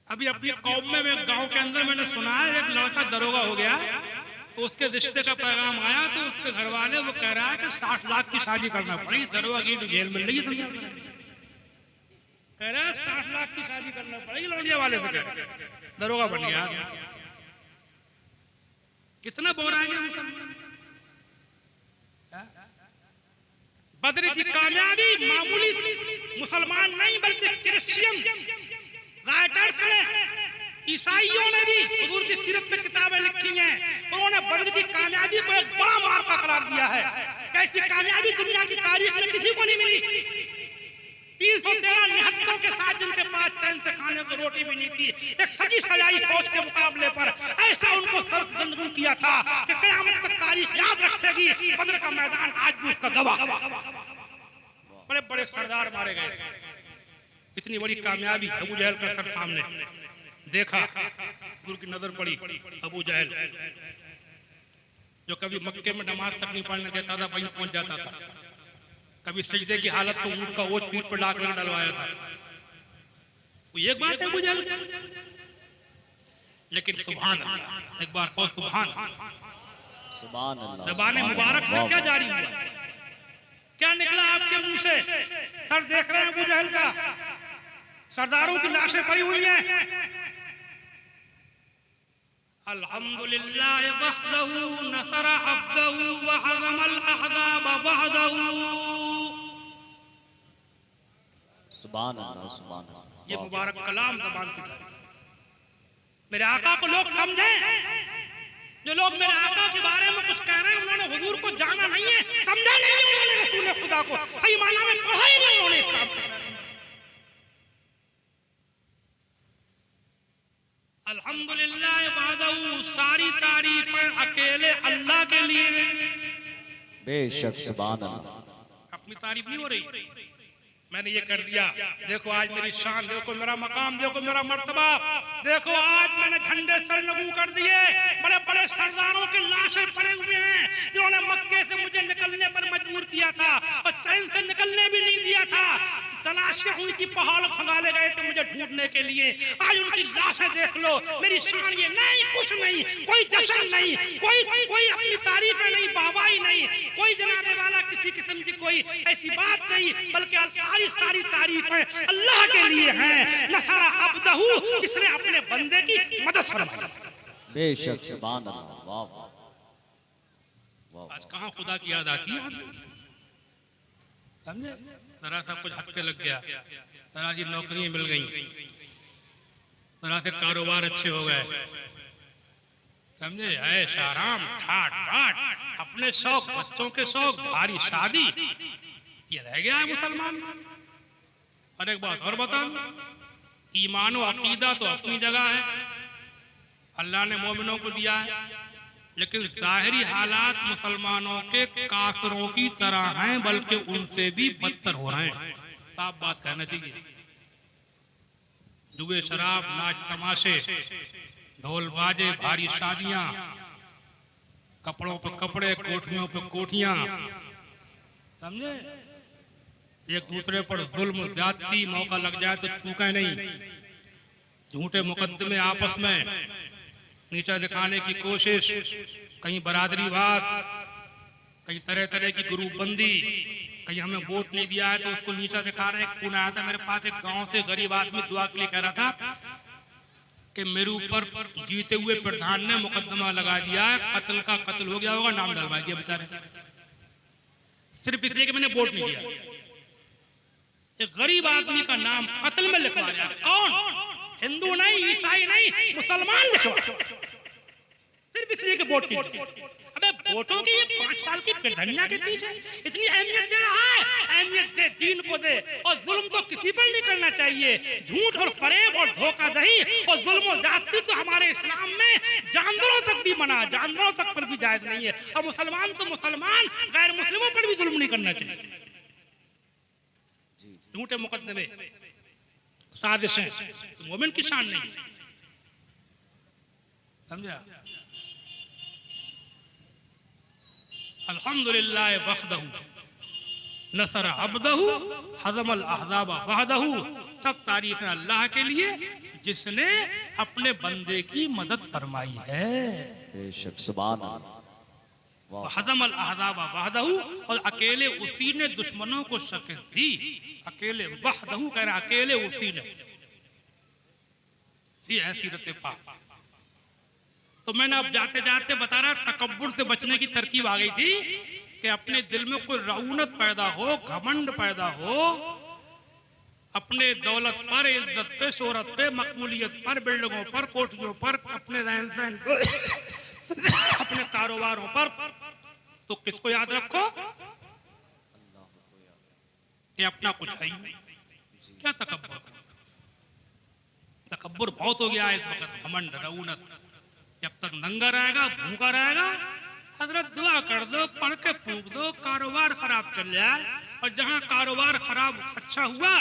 अभी अपनी कौम में एक गांव के अंदर मैंने सुना है, एक लड़का दरोगा हो गया, तो उसके रिश्ते का पैगाम आया, तो उसके घर वाले वो कह रहा है कि 60 लाख की शादी करना पड़ेगी, दरोगा की जेल मिल रही है, समझा, कह रहा है 60 लाख की शादी करना पड़ेगी, लौंडिया वाले से कह रहा, दरोगा बन गया। कितना बोरा है मुसलमान। बदर की कामयाबी मामूली मुसलमान नहीं बल्कि क्रिश्चियन राइटर्स ने, ईसाइयों ने भी हुजूर की सीरत में किताबें लिखी हैं, उन्होंने बदर की कामयाबी को एक बड़ा मार्का करार दिया है। ऐसी कामयाबी दुनिया की तारीख में किसी को नहीं मिली। 313 निहत्तों के साथ जिनके पास चैन से खाने को रोटी भी नहीं थी, एक सजी सजाई फौज के मुकाबले पर ऐसा उनको सरकंदू किया था कि क़यामत तक तारीख याद रखेगी। बदर का मैदान आज भी उसका गवाह। बड़े बड़े सरदार मारे गए थे, इतनी बड़ी कामयाबी। अबू जहल का सर सामने देखा, गुरु की नजर पड़ी, अबू जहल जो कभी मक्के में नमाज तक नहीं पढ़ने देता था, वहीं पहुंच जाता था, कभी सजदे की हालत में ऊंट का ओझ पीठ पर लाकर डलवाया था। वो एक बात है अबू जहल, लेकिन सुभान अल्लाह, एक बार कहो सुभान अल्लाह। ज़बान मुबारक से क्या जारी हुआ, क्या निकला आपके मुंह से? सर देख रहे हैं अबू जहल का, सरदारों की लाशें पड़ी हुई हैं। अल्हम्दुलिल्लाह वहदहू नसर अब्दहू व हज़मल अहज़ाब वहदहू। सुभान अल्लाह, सुभान अल्लाह। ये मुबारक कलाम ज़बान से मेरे आका को लोग समझें। जो लोग मेरे आका के बारे में कुछ कह रहे हैं, उन्होंने हुजूर को जाना नहीं है, समझा नहीं है, उन्होंने रसूल खुदा को सही मायने में पढ़ा ही नहीं उन्होंने। अल्हम्दुलिल्लाह वहदहू, सारी तारीफें अकेले अल्लाह के लिए। बेशक सुभान अल्लाह। अपनी तारीफ नहीं हो रही, मैंने ये कर दिया, देखो आज मेरी शान, देखो मेरा मकाम, देखो मेरा मर्तबा, देखो आज मैंने झंडे सरनगू कर दिए। बड़े बड़े सरदारों की लाशें पड़े हुए हैं जिन्होंने मक्के से मुझे निकलने पर मजबूर किया था और चैन से निकलने भी नहीं दिया था। तलाशियां हुई थी, पहाड़ खंगाले गए थे मुझे ढूंढने के लिए। आज उनकी लाशें देख लो। मेरी शान ये नहीं, कुछ नहीं, कोई जश्न नहीं, कोई अपनी तारीफें नहीं, वाहवाही नहीं, कोई जनाबे वाला किसी किस्म की कोई ऐसी बात नहीं, बल्कि सारी तारीफें अल्लाह के लिए हैं। नसरा अब्दहू, इसने अपने बंदे की मदद फरमाई। बेशक सुभान अल्लाह। वाह वाह वाह। आज कहाँ खुदा की याद आती है, समझे? जरा सा कुछ हद पे लग गया, जरा जी नौकरियां मिल गई, जरा से कारोबार अच्छे हो गए, समझे? ऐश आराम, ठाट बाट, अपने शौक, बच्चों के शौक, भारी शादी, ये रह गया है मुसलमान में। और एक बात और बता दूं, ईमान और अकीदा तो अपनी जगह है, अल्लाह ने मोमिनों को दिया है, लेकिन जाहिरी हालात मुसलमानों के काफिरों की तरह हैं, बल्कि उनसे भी बदतर हो रहे हैं। साफ बात कहना चाहिए। जुए, शराब, नाच तमाशे, ढोल बाजे, भारी शादियां, कपड़ों पे कपड़े, कोठियों पे कोठियां, समझे? एक दूसरे पर जुल्म, ज्यादती, मौका लग जाए तो चूके नहीं, झूठे मुकदमे आपस में, नीचा दिखाने की कोशिश, कहीं बरादरीवाद, कहीं तरह तरह की ग्रुपबंदी, कहीं हमें वोट नहीं दिया है तो उसको नीचा दिखा रहे हैं। फोन आया था मेरे पास, एक गांव से गरीब आदमी दुआ के लिए कह रहा था कि मेरे ऊपर जीते हुए प्रधान ने मुकदमा लगा दिया है, कत्ल का कत्ल हो गया होगा, नाम डलवा दिया बेचारे, सिर्फ इसलिए कि मैंने वोट नहीं दिया। एक गरीब आदमी का नाम कत्ल में लिखवा दिया। कौन? हिंदू नहीं, ईसाई नहीं, मुसलमान लिखवा, सिर्फ इसलिए कि वोट नहीं दिया। अबे वोटों की ये 5 साल की निर्धन्या के पीछे इतनी अहमियत दे रहा है। अहमियत दे, दीन को दे, और जुल्म तो किसी पर नहीं करना चाहिए। झूठ और फरेब और धोखाधड़ी और जुल्म और ज्यादती तो हमारे इस्लाम में जानवरों तक भी मना, जानवरों तक पर भी जायज नहीं है। और मुसलमान तो मुसलमान, गैर मुस्लिमों पर भी जुल्म नहीं करना चाहिए। झूठे मुकदमे, साजिशें तो मोमिन की शान नहीं है, समझा? अल्हम्दुलिल्लाह वहदहू नसर अब्दहू हज़मल अहज़ाब वहदहू। सब तारीफें अल्लाह के लिए जिसने अपने बंदे की मदद फरमाई है। बेशक सुभान अल्लाह। हज़मल अहज़ाब वहदहू, और अकेले उसी ने दुश्मनों को शिकस्त दी। अकेले वहदहू कह रहा, अकेले उसी ने। ये है सीरत पाक। तो मैंने अब जाते जाते बता रहा, तकब्बुर से बचने की तरकीब आ गई थी कि अपने दिल में कोई रऊनत पैदा हो, घमंड पैदा हो, अपने दौलत पर, इज्जत पे, शोहरत पे, मकबूलियत पर, बिल्डिंगों पर, कोठियों पर, अपने रहन सहन अपने कारोबारों पर, तो किसको याद रखो कि अपना कुछ है ही नहीं। क्या तकब्बुर? तकब्बुर बहुत हो गया इस वक्त, घमंड, रऊनत। जब तक नंगा रहेगा, भूखा रहेगा, हजरत दुआ कर दो, पढ़ के फूंक दो, कारोबार खराब चल जाए। और जहां कारोबार खराब अच्छा हुआ,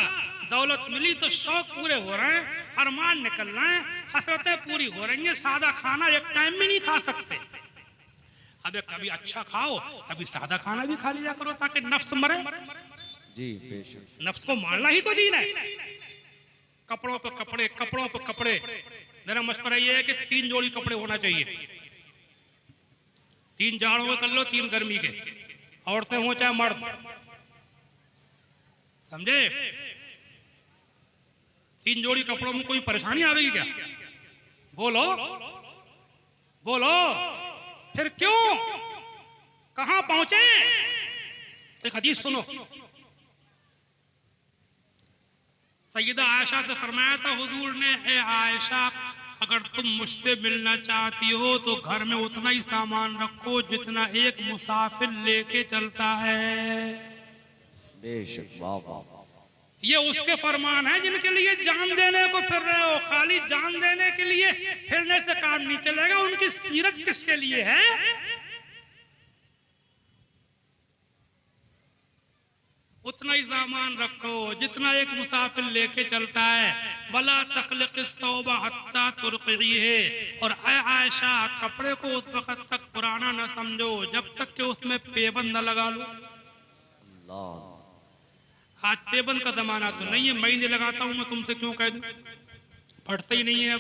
दौलत मिली तो शौक पूरे हो रहे हैं, अरमान निकल रहे हैं, हसरतें पूरी हो रही हैं। सादा खाना एक टाइम में नहीं खा सकते। अबे कभी अच्छा खाओ, कभी सादा खाना भी खा लिया करो, ताकि नफ्स मरे। जी बेशक। नफ्स को मारना ही तो दीन है। कपड़ों पे कपड़े, कपड़ों पे कपड़े। मेरा मशवरा ये है कि 3 जोड़ी कपड़े होना चाहिए। 3 जाड़ों के कर लो, 3 गर्मी के, औरतें हो चाहे मर्द, समझे? 3 जोड़ी कपड़ों में कोई परेशानी आवेगी क्या? बोलो बोलो, फिर क्यों, कहां पहुंचे? एक हदीस सुनो। सैयदा आयशा से फरमाया था हुजूर ने, ए आयशा, अगर तुम मुझसे मिलना चाहती हो तो घर में उतना ही सामान रखो जितना एक मुसाफिर लेके चलता है। बेशक। वाह वाह। ये उसके फरमान है जिनके लिए जान देने को फिर रहे हो। खाली जान देने के लिए फिरने से काम नहीं चलेगा। उनकी सीरत किसके लिए है? उतना ही सामान रखो जितना एक मुसाफिर लेके चलता है। वला तखलिक़िस सौबा हत्ता तुरक़ी है। और आयशा, कपड़े को उस वक्त तक पुराना न समझो जब तक कि उसमें पेबंद न लगा लो। अल्लाह। आज पेबंद का जमाना तो नहीं है, मैं ही नहीं लगाता हूं, मैं तुमसे क्यों कह दूं, फटते ही नहीं है।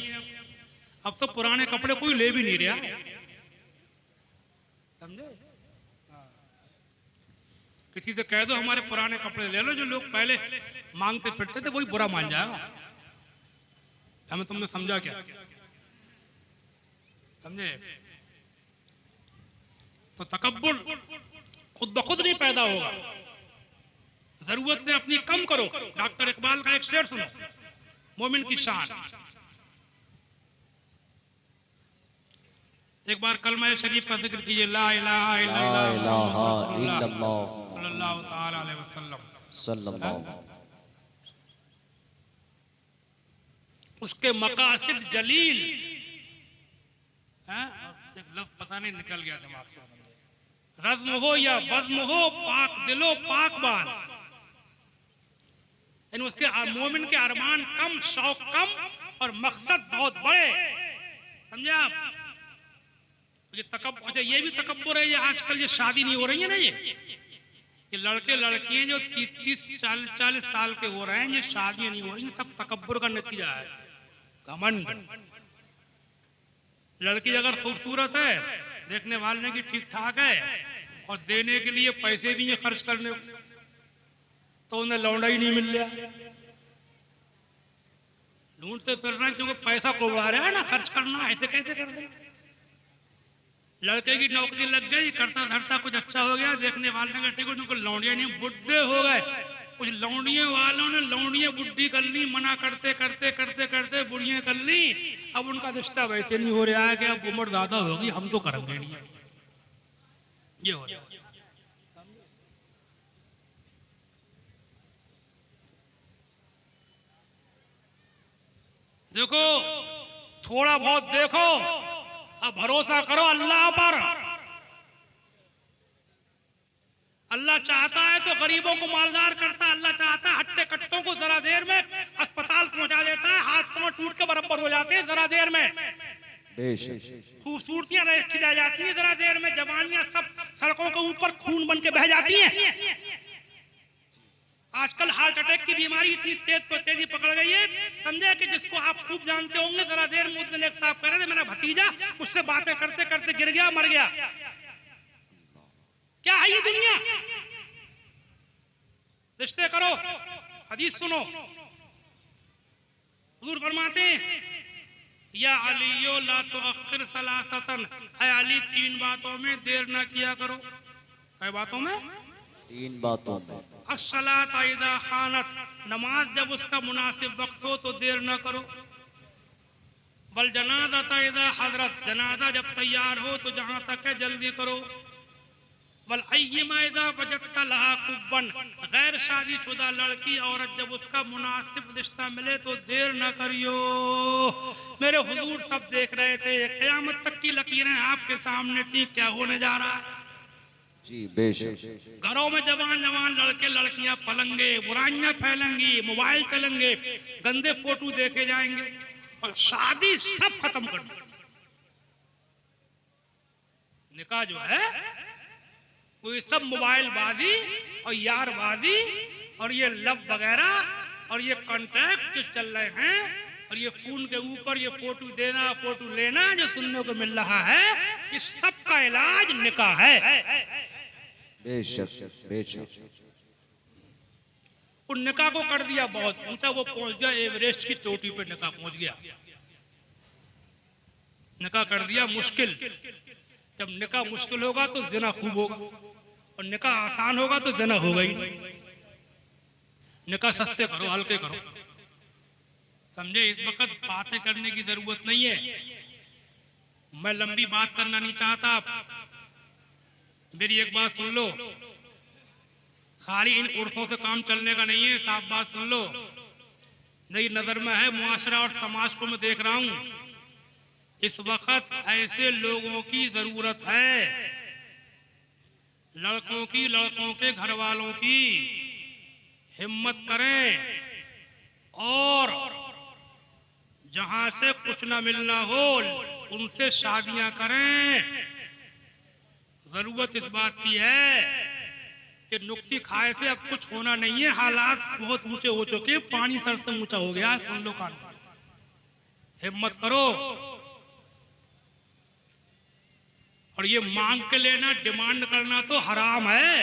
अब तो पुराने कपड़े कोई ले भी नहीं रहा, समझे। किसी से कह दो हमारे पुराने कपड़े ले लो, जो लोग पहले मांगते फिरते थे वही बुरा मान जाएगा। हमें तुमने समझा क्या, समझे। तो तकब्बुर खुद ब खुद नहीं पैदा होगा, जरूरत से अपनी कम करो। डॉक्टर इकबाल का एक शेर सुनो, मोमिन की शान। एक बार कलमा शरीफ का जिक्र कीजिए, ला इलाहा इल्लल्लाह सल्लल्लाहु तआला अलैहि वसल्लम। उसके मकासिद जलील हैं, एक लफ्ज पता नहीं निकल गया दिमाग से, रज़्म हो या बज़्म हो, पाक दिलो पाक बाज। यानी उसके मोमिन के अरमान कम, शौक कम और मकसद बहुत बड़े, समझे आप। ये तकब्बुर, अच्छा ये भी तकब्बुर है, ये आजकल ये शादी नहीं हो रही है ना, ये लड़के लड़कियां जो 30-40 साल के हो रहे हैं, ये शादियां नहीं हो रही हैं, सब तकब्बुर का नतीजा है, घमंड। लड़की अगर खूबसूरत है, देखने वाले की ठीक ठाक है, और देने के लिए पैसे भी ये खर्च करने, तो उन्हें लौंडा ही नहीं मिल रहा, ढूंढते फिर रहे हैं, क्योंकि पैसा को उड़ा रहा है ना, खर्च करना ऐसे कैसे कर दे। लड़के की नौकरी लग गई, करता धरता कुछ अच्छा हो गया, देखने वाले ने ठीक, उनको लौंडिया नहीं, बुढ़े हो गए। कुछ लौंडिये वालों ने लौंडिया बुढ़ी कर ली, मना करते करते करते करते बुढ़िया कर ली। अब उनका रिश्ता वैसे नहीं हो रहा है कि अब उम्र ज्यादा होगी, हम तो करेंगे नहीं, ये हो रहा है। देखो थोड़ा बहुत देखो, अब भरोसा करो अल्लाह पर। अल्लाह चाहता है तो गरीबों को मालदार करता है, अल्लाह चाहता है हट्टे कट्टों को जरा देर में अस्पताल पहुंचा देता है, हाथ पांव टूट के बराबर हो जाते हैं जरा देर में, खूबसूरतियां खिला जाती हैं जरा देर में, जवानियां सब सड़कों के ऊपर खून बन के बह जाती हैं। आजकल हार्ट अटैक की बीमारी इतनी तेजी पकड़ गई है, समझे, कि जिसको आप खूब जानते होंगे, जरा देर में उस दिन एक साहब कह रहे थे, मेरा भतीजा उससे बातें करते करते गिर गया, मर गया। क्या है ये दुनिया। रिश्ते करो, हदीस सुनो, हुजूर फरमाते हैं, या अलियो ला तुअख्खिर सलासतन, ऐ अली 3 बातों में देर ना किया करो। कई बातों में? 3 बातों में। अस्सलात इज़ा खानत, नमाज जब उसका मुनासिब वक्त हो तो देर ना करो। वल जनाज़ा इज़ा हज़रत, जनाजा जब तैयार हो तो जहां तक है जल्दी करो। वल अय्यिमा इज़ा वजदता लहा कुव्वन, गैर शादीशुदा लड़की औरत जब उसका मुनासिब रिश्ता मिले तो देर न करियो। मेरे हुजूर सब देख रहे थे, क़यामत तक की लकीरें आपके सामने थी, क्या होने जा रहा है। जी बेशक। घरों में जवान जवान लड़के लड़कियां पलंगे, बुराइयां फैलेंगी, मोबाइल चलेंगे, गंदे फोटो देखे जाएंगे, और शादी सब खत्म कर दी। निकाह जो है वो सब मोबाइल बाजी और यार बाजी और ये लव वगैरह और ये कॉन्टैक्ट जो चल रहे हैं, और ये फोन के ऊपर ये फोटो देना फोटो लेना जो सुनने को मिल रहा है, ये सब का इलाज निकाह है। बेशक बेशक। उन निकाह को कर दिया बहुत ऊंचा, वो पहुंच गया एवरेस्ट की चोटी पे, निकाह पहुंच गया। निकाह कर दिया मुश्किल। जब निकाह मुश्किल होगा तो ज़िना खूब होगा, और निकाह आसान होगा तो ज़िना होगा ही नहीं। निकाह सस्ते करो, हल्के करो, समझे। इस वक्त बातें करने की जरूरत नहीं है, मैं लंबी बात करना नहीं चाहता। मेरी एक बात सुन लो, खाली इन उर्सों से काम चलने का नहीं है, साफ बात सुन लो। मेरी नजर में है मुआशरा और समाज को मैं देख रहा हूं, इस वक्त ऐसे लोगों की जरूरत है, लड़कों की, लड़कों के घर वालों की हिम्मत करें, और जहां से कुछ ना मिलना हो उनसे शादियां करें। जरूरत इस बात की है कि नुक्सी खाए से अब कुछ होना नहीं है, हालात बहुत ऊंचे हो चुके, पानी सर से ऊंचा हो गया। सुन लो कान, हिम्मत करो। और ये मांग के लेना, डिमांड करना तो हराम है।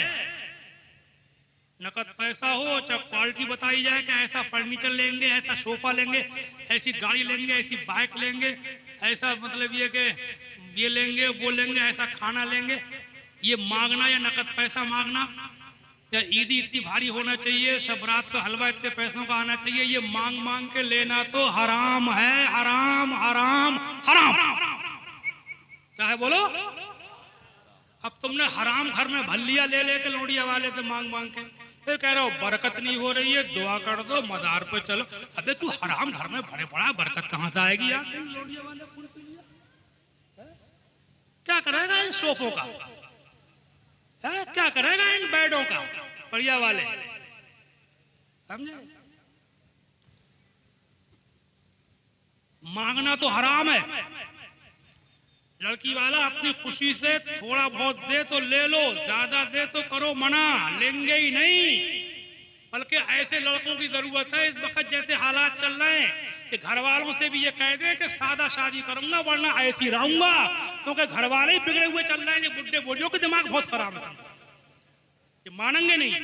नकद पैसा हो, चाहे क्वालिटी बताई जाए कि ऐसा फर्नीचर लेंगे, ऐसा सोफा लेंगे, ऐसी गाड़ी लेंगे, ऐसी बाइक लेंगे, ऐसा मतलब ये कि ये लेंगे वो लेंगे, ऐसा खाना लेंगे, ये मांगना या नकद पैसा मांगना, या ईदी इतनी भारी होना चाहिए, सब रात पे हलवा इतने पैसों का आना चाहिए, ये मांग मांग के लेना तो हराम है। हराम हराम हराम। क्या है बोलो? अब तुमने हराम घर में भल्लिया ले लेके लोडिया वाले से मांग मांग के, फिर कह रहे हो बरकत नहीं हो रही है, दुआ कर दो, मजार पे चलो। अबे तू हराम घर में भरे पड़ा, बरकत कहां से आएगी यार? लोडिया वाले फूल पी लिया, क्या करेगा इन सोफों का है? क्या करेगा इन बेडों का? बढ़िया वाले, समझे? मांगना तो हराम है। लड़की वाला अपनी खुशी से थोड़ा बहुत दे तो ले लो, ज्यादा दे तो करो मना, लेंगे ही नहीं। बल्कि ऐसे लड़कों की जरूरत है इस वक्त, जैसे हालात चल रहे हैं, कि घर वालों से भी ये कह दे कि सादा शादी करूंगा वरना ऐसी रहूंगा, क्योंकि घर वाले ही बिगड़े हुए चल रहे हैं। ये बुढ़े बोझों के दिमाग बहुत खराब है, ये मानेंगे नहीं।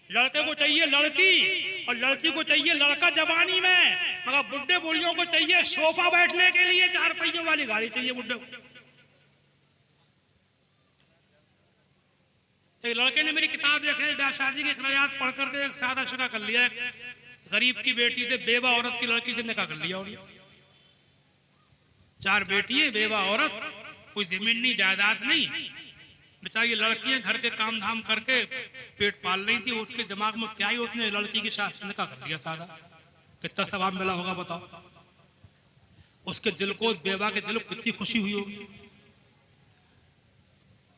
लड़के को चाहिए लड़की और लड़की को चाहिए लड़का जवानी में, मगर बुढ़े बुढ़ियों को चाहिए सोफा बैठने के लिए, 4 पहियों वाली गाड़ी चाहिए बुढ़े को। एक लड़के ने मेरी किताब देखी, ब्याह शादी के खराजात पढ़ करके एक सादा शुदा कर लिया, गरीब की बेटी से, बेवा औरत की लड़की से निकाह कर लिया। और 4 बेटी है, बेवा औरत, कोई जमीन नहीं, जायदाद नहीं, बेचारी लड़कियां घर के काम धाम करके पेट पाल रही थी। उसके दिमाग में क्या ही, उसने लड़की के साथ निकाह कर लिया सादा। कितना सवाब मिला होगा बताओ? उसके दिल को, बेवा के दिल को कितनी खुशी हुई होगी।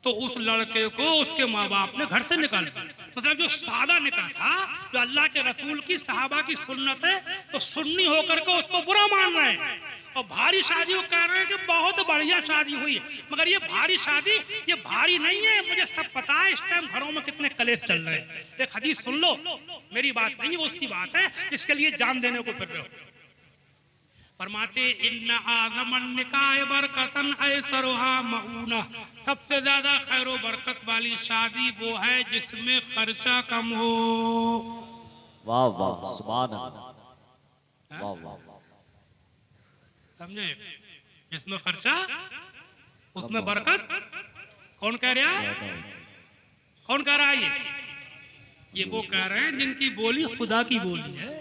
तो उस लड़के को उसके माँ बाप ने घर से निकाल दिया। मतलब जो सादा निकाह था, जो अल्लाह के रसूल की, सहाबा की सुन्नत है, तो सुन्नी होकर के उसको बुरा मान रहे हैं। और भारी शादी को कह रहे हैं कि बहुत बढ़िया शादी हुई, मगर ये भारी शादी, ये भारी नहीं है। मुझे सब पता है इस टाइम घरों में कितने कलेश चल रहे हैं। एक हदीस सुन लो, मेरी बात नहीं, वो उसकी बात है जिसके लिए जान देने को फिर रहे हो। फरमाते इन्ना आज़मन निकाह बरकतन ऐसरुहा मऊना, सबसे ज्यादा खैर व बरकत वाली शादी वो है जिसमें खर्चा कम हो। वाह वाह, सुभान अल्लाह, वाह वाह, समझे? जिसमें खर्चा उसमें बरकत। कौन कह रहा है? कौन कह रहा है? ये वो कह रहे हैं जिनकी बोली खुदा की बोली है।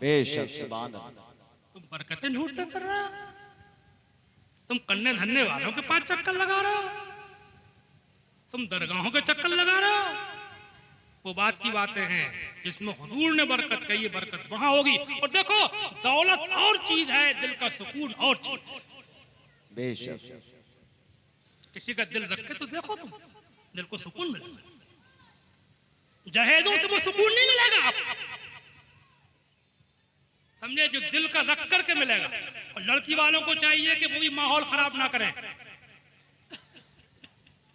बेशक, सुभान अल्लाह। तुम बरकतें ढूंढते कर रहे हो, तुम कन्ने धन्ने वालों के पास चक्कर लगा रहे हो, तुम दरगाहों के चक्कर लगा रहे हो। वो बात की बातें हैं जिसमें हुजूर ने बरकत कही है, बरकत वहां होगी। और देखो, दौलत और चीज है, दिल का सुकून और चीज है। बेशक, किसी का दिल रख के तो देखो, तुम दिल को सुकून मिलेगा। जहेदों से वो सुकून नहीं मिलेगा आपको, समझे? जो दिल का रख करके मिलेगा। और लड़की वालों को चाहिए कि वो भी माहौल खराब ना करें।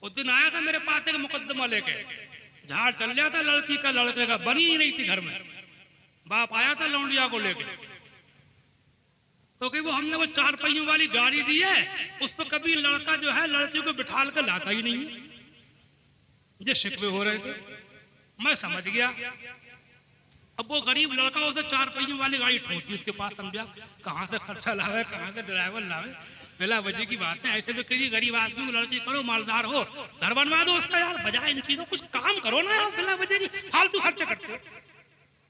उस दिन आया था मेरे पास एक मुकदमा लेके, झाड़ चल रहा था लड़की का लड़के का, बनी ही नहीं थी घर में। बाप आया था लौंडिया को लेके, तो कि वो हमने वो 4 पहियों वाली गाड़ी दी है, उस पर कभी लड़का जो है लड़की को बिठाल कर लाता ही नहीं है। मुझे शिकवे हो रहे थे, मैं समझ गया। अब वो गरीब लड़का उसे 4 पहियों वाली गाड़ी ठोंकी उसके पास, समझा कहाँ से खर्चा लावे, कहाँ से ड्राइवर लावे, बिला वजह की बात है। ऐसे तो किसी गरीब आदमी को लड़की करो, मालदार हो, घर बनवा दो उसका यार, बजाय इन चीजों कुछ काम करो ना यार, बिला वजह की फालतू खर्चे करते हो।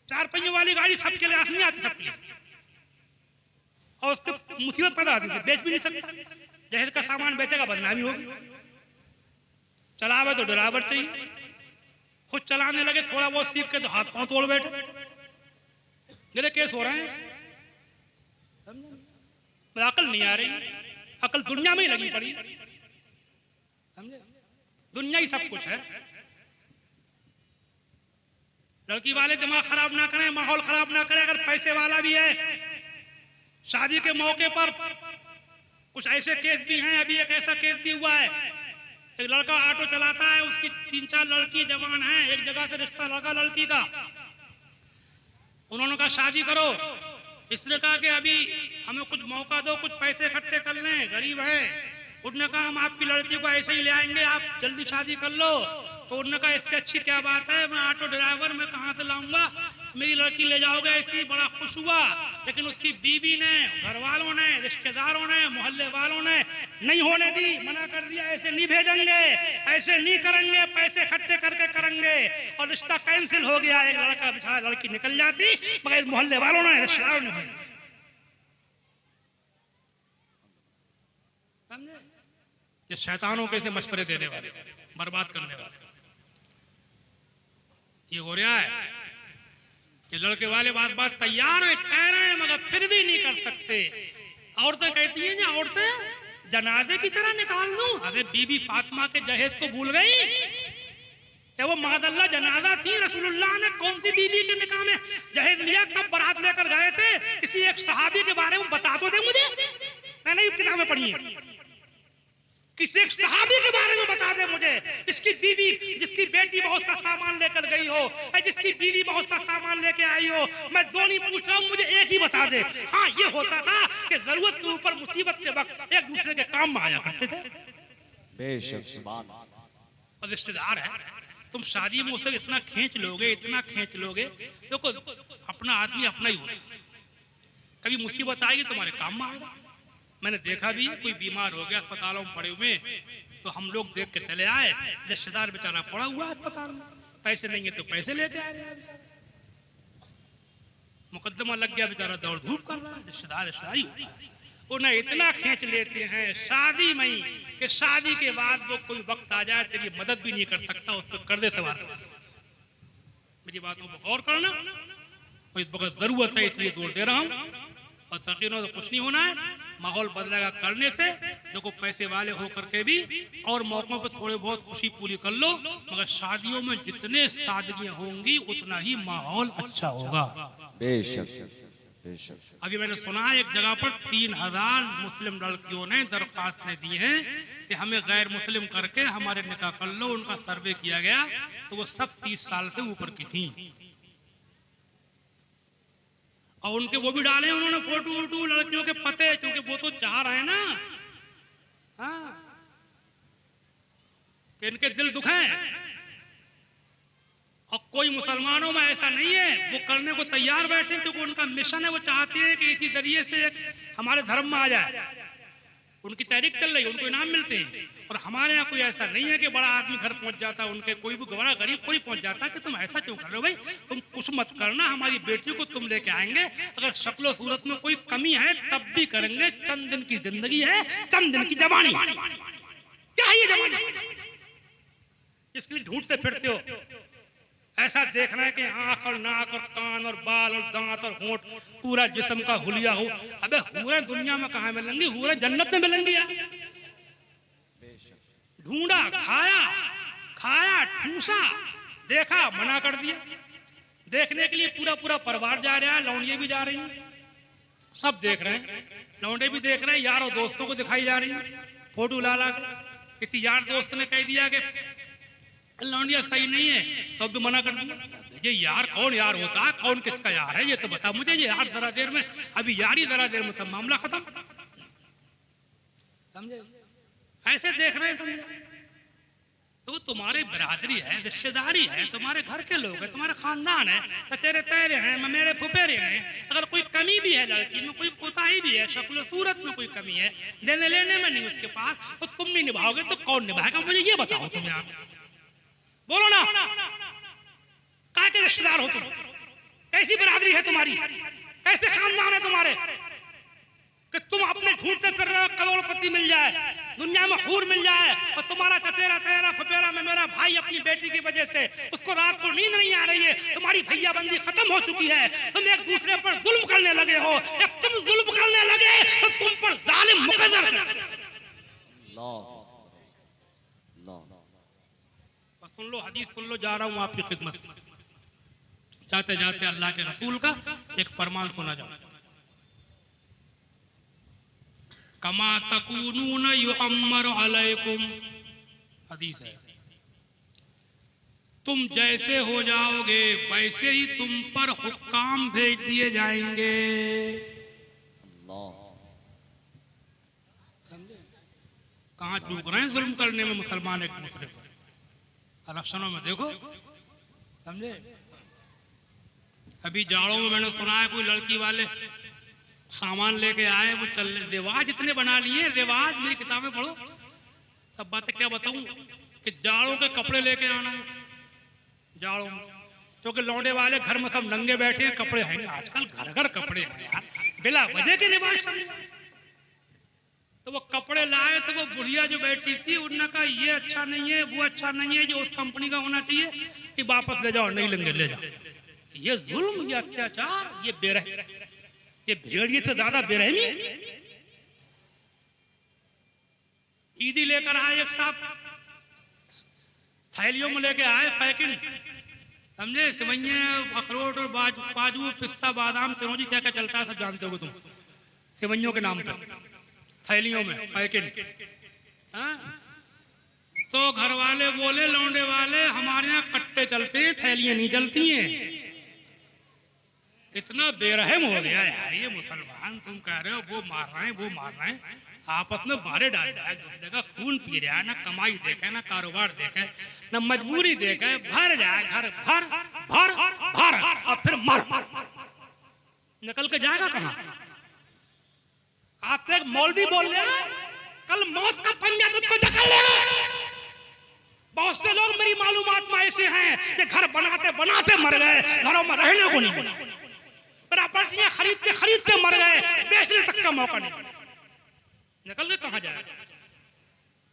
4 पहियों वाली गाड़ी सबके लिए नहीं आती, सबके लिए, और उसके मुसीबत पैदा आती है, बेच भी नहीं सकता। जहेज का सामान बेचेगा बदनामी होगी। चलावे तो ड्राइवर चाहिए, खुद चलाने लगे थोड़ा बहुत सीख के तो हाथ पांव तोड़ बैठे। मेरे केस हो रहे हैं, समझे? अकल नहीं आ रही, अकल दुनिया में ही लगी पड़ी, समझे? दुनिया ही सब कुछ है। लड़की वाले दिमाग खराब ना करें, माहौल खराब ना करें। अगर पैसे वाला भी है, शादी के मौके पर कुछ ऐसे केस भी हैं। अभी एक ऐसा केस भी हुआ है, एक लड़का ऑटो चलाता है, उसकी 3-4 लड़की जवान हैं, एक जगह से रिश्ता लड़का लड़की का। उन्होंने कहा शादी करो। इसने कहा कि अभी हमें कुछ मौका दो, कुछ पैसे इकट्ठे कर लें, गरीब है। उन्होंने कहा हम आपकी लड़की को ऐसे ही ले आएंगे, आप जल्दी शादी कर लो। तो उन्होंने कहा इससे अच्छी क्या बात है, मैं ऑटो ड्राइवर, मैं कहाँ से लाऊंगा, मेरी लड़की ले जाओगे। ऐसी बड़ा खुश हुआ। लेकिन उसकी बीवी ने, घर वालों ने, रिश्तेदारों ने, मोहल्ले वालों ने नहीं होने दी, मना कर दिया, ऐसे नहीं भेजेंगे, ऐसे नहीं करेंगे, पैसे इकट्ठे करके करेंगे। और रिश्ता कैंसिल हो गया। एक लड़का बेचारा, लड़की निकल जाती, मगर मोहल्ले वालों ने, रिश्तेदारों ने नहीं। समझे? ये शैतानों के से मशवरे देने वाले, बर्बाद करने वाले। ये हो रहा है कि लड़के वाले बात तैयार है, कह रहे हैं, मगर फिर भी नहीं कर सकते। औरतें कहती हैं कि औरतें जनाजे की तरह निकाल दूं। अरे बीबी फातिमा के जहेज को भूल गई कि वो मादल्ला जनाजा थी। रसूलुल्लाह ने कौन सी बीबी के निकाह में जहेज लिया, कब बारात लेकर गए थे? किसी एक सहाबी के बारे में बता तो दे मुझे, मैंने भी किताबें पढ़ी है। किसी एक सहाबी के बारे में बता दे मुझे, इसकी बीवी, जिसकी बेटी बहुत सा सामान लेकर गई हो, जिसकी बीवी बहुत सा सामान लेके आई हो। मैं दो नहीं पूछ रहा हूं, मुझे एक ही बता दे। हाँ, ये होता था कि जरूरत के ऊपर मुसीबत के वक्त एक दूसरे के काम में आया करते थे। बेशक सुभान। और रिश्तेदार है, तुम शादी में उसे इतना खींच लोगे, इतना खींच लोगे। देखो, अपना आदमी अपना ही होता, कभी मुसीबत आएगी तुम्हारे काम में आएगा। मैंने देखा भी, कोई बीमार हो गया अस्पतालों में पड़े हुए, तो हम लोग देख के चले आए, रिश्तेदार बेचारा पड़ा हुआ अस्पताल में, पैसे नहीं है तो पैसे लेके आ रहे हैं। मुकदमा लग गया, बेचारा दौड़ धूप कर रहा है। रिश्तेदार रिश्तेदारी होता है, उन्हें इतना खींच लेते हैं शादी में ही कि शादी के बाद वो कोई वक्त आ जाए तेरी मदद भी नहीं कर सकता, उस पर कर्जे सवार। मेरी बातों पर गौर करना, इस वक्त जरूरत है, इसलिए जोर दे रहा हूँ। और तकीनो तो कुछ नहीं होना है, माहौल बदलेगा करने से। देखो, पैसे वाले होकर के भी और मौकों पर थोड़े बहुत खुशी पूरी कर लो, मगर शादियों में जितने सादगियां होंगी उतना ही माहौल अच्छा होगा। बेशक बेशक। अभी मैंने सुना है एक जगह पर 3000 मुस्लिम लड़कियों ने दरख्वास्तें दी हैं कि हमें गैर मुस्लिम करके हमारे निकाह कर लो। उनका सर्वे किया गया तो वो सब 30 साल से ऊपर की थी। और उनके वो भी डाले उन्होंने फोटो वोटो, लड़कियों के पते, क्योंकि वो तो चाह रहे हैं ना, हाँ, कि इनके दिल दुखे। और कोई मुसलमानों में ऐसा नहीं है, वो करने को तैयार बैठे, क्योंकि उनका मिशन है, वो चाहते हैं कि इसी जरिए से हमारे धर्म में आ जाए। उनकी तहरीक चल रही है, उनको इनाम मिलते हैं। और हमारे यहाँ कोई ऐसा नहीं है कि बड़ा आदमी घर पहुंच जाता है, उनके कोई भी बड़ा गरीब कोई पहुंच जाता है कि तुम ऐसा क्यों कर रहे हो भाई, तुम कुछ मत करना, हमारी बेटी को तुम लेके आएंगे, अगर शक्ल सूरत में कोई कमी है तब भी करेंगे, चंद दिन की जिंदगी है, चंद दिन की जवानी। क्या है ये जवानी जिसके लिए ढूंढते फिरते हो? ऐसा देखना है कि आंख और नाक और कान और बाल और दांत और होंठ, पूरा जिस्म का हुलिया हो। अबे हूरे दुनिया में कहाँ मिलेंगी, हूरे जन्नत में मिलेंगी यार। ढूंढा, खाया खाया, ठूसा, देखा, मना कर दिया। देखने के लिए पूरा पूरा परिवार जा रहा है, लौंडियां भी जा रही हैं, सब देख रहे हैं, लौंडे भी देख रहे हैं, यार और दोस्तों को दिखाई जा रही है फोटो ला ला कर। किसी यार दोस्त ने कह दिया कि लौंडिया सही नहीं है, तो भी मना कर दिया। ये यार कौन यार होता है, कौन किसका यार है, ये तो बता मुझे। ये यार जरा देर में, अभी यारी जरा देर में, सब मामला खत्म। समझे? ऐसे देख रहे हैं, समझे? तो तुम्हारी बरादरी है, रिश्तेदारी है, तुम्हारे घर के लोग हैं, तुम्हारे खानदान है, चचेरे तैरे हैं, मेरे फुफेरे हैं। अगर कोई कमी भी है लड़की में, कोई कोताही भी है, शक्ल सूरत में कोई कमी है, देने लेने में नहीं उसके पास, तो तुम नहीं निभाओगे तो कौन निभाएगा? मुझे ये बताओ तुम यार, बोलो ना, क्या के रिश्तेदार हो तुम? कैसी बरादरी है तुम्हारी? कैसे खानदान है तुम्हारे कि तुम अपने ढूंढते फिर रहे हो करोड़पति मिल जाए, दुनिया में हूर मिल जाए, और तुम्हारा चचेरा तेरा फपेरा में मेरा भाई अपनी बेटी की वजह से उसको रात को नींद नहीं आ रही है, तुम्हारी भैया बंदी खत्म हो चुकी है, तुम एक दूसरे पर जुल्म करने लगे हो, या तुम जुल्म करने लगे तो तुम पर जालिम मुकद्दर सुन लो, हदीस सुन लो, जा रहा हूं आपकी खिदमत से। जाते जाते अल्लाह के रसूल का एक फरमान सुना जाओ। कमा तकूनून युअम्मर अलैकुम, हदीस है, तुम जैसे हो जाओगे वैसे ही तुम पर हुक्काम भेज दिए जाएंगे। अल्लाह। समझे? कहाँ चूक रहे हैं जुल्म करने में मुसलमान एक दूसरे पर। इलेक्शनों में देखो, समझे? अभी जाड़ों में मैंने सुना है कोई लड़की वाले सामान लेके आए, वो चल रिवाज इतने बना लिए, रिवाज मेरी किताबें पढ़ो, सब बातें क्या बताऊं कि जाड़ों के कपड़े लेके आना है जाड़ों में, क्योंकि लौंडे वाले घर में सब नंगे बैठे हैं, कपड़े हैं नहीं। आजकल घर घर कपड़े हैं यार, बिला वजह के रिवाज समझे। तो वो कपड़े लाए तो वो बुढ़िया जो बैठी थी उन्होंने कहा ये अच्छा नहीं है, वो अच्छा नहीं है, जो उस कंपनी का होना चाहिए कि वापस ले जाओ, नहीं लेंगे ले जाओ। ये जुल्म, ये अत्याचार, ये बेरह, ये भेड़िए से ज्यादा बेरहमी। ईदी लेकर आए एक साहब, थैलियों में लेके आए पैकिंग, समझे? सिवैये, अखरोट और काजू, पिस्ता, बादाम, चिरौंजी, क्या क्या चलता है सब जानते हो तुम, सिवैयों के नाम पर थैलियों में पैकिंग। हाँ? तो घर वाले बोले लौंडे वाले हमारे यहाँ कट्टे चलते हैं, थैलियां नहीं चलती हैं। इतना बेरहम हो गया यार ये मुसलमान, तुम कह रहे हो वो मार रहे हैं, वो मार रहे हैं, आपस में मारे डाल रहा है, दूसरे का खून पी रहा है, ना कमाई देखे, ना कारोबार देखे, ना मजबूरी देखे, भर जाए घर, भर भर भर और फिर मर, निकल के जाएगा कहाँ? आप एक मौलवी बोल रहे हैं कल मौत का पंजा तुझको जकड़ लेगा। बहुत से लोग मेरी मालूमात में ऐसे हैं कि घर बनाते बनाते मर गए, घरों में रहने को नहीं मिला, प्रॉपर्टियां खरीदते खरीदते मर गए, बेचने तक का मौका नहीं मिला, निकल के कहां जाएगा?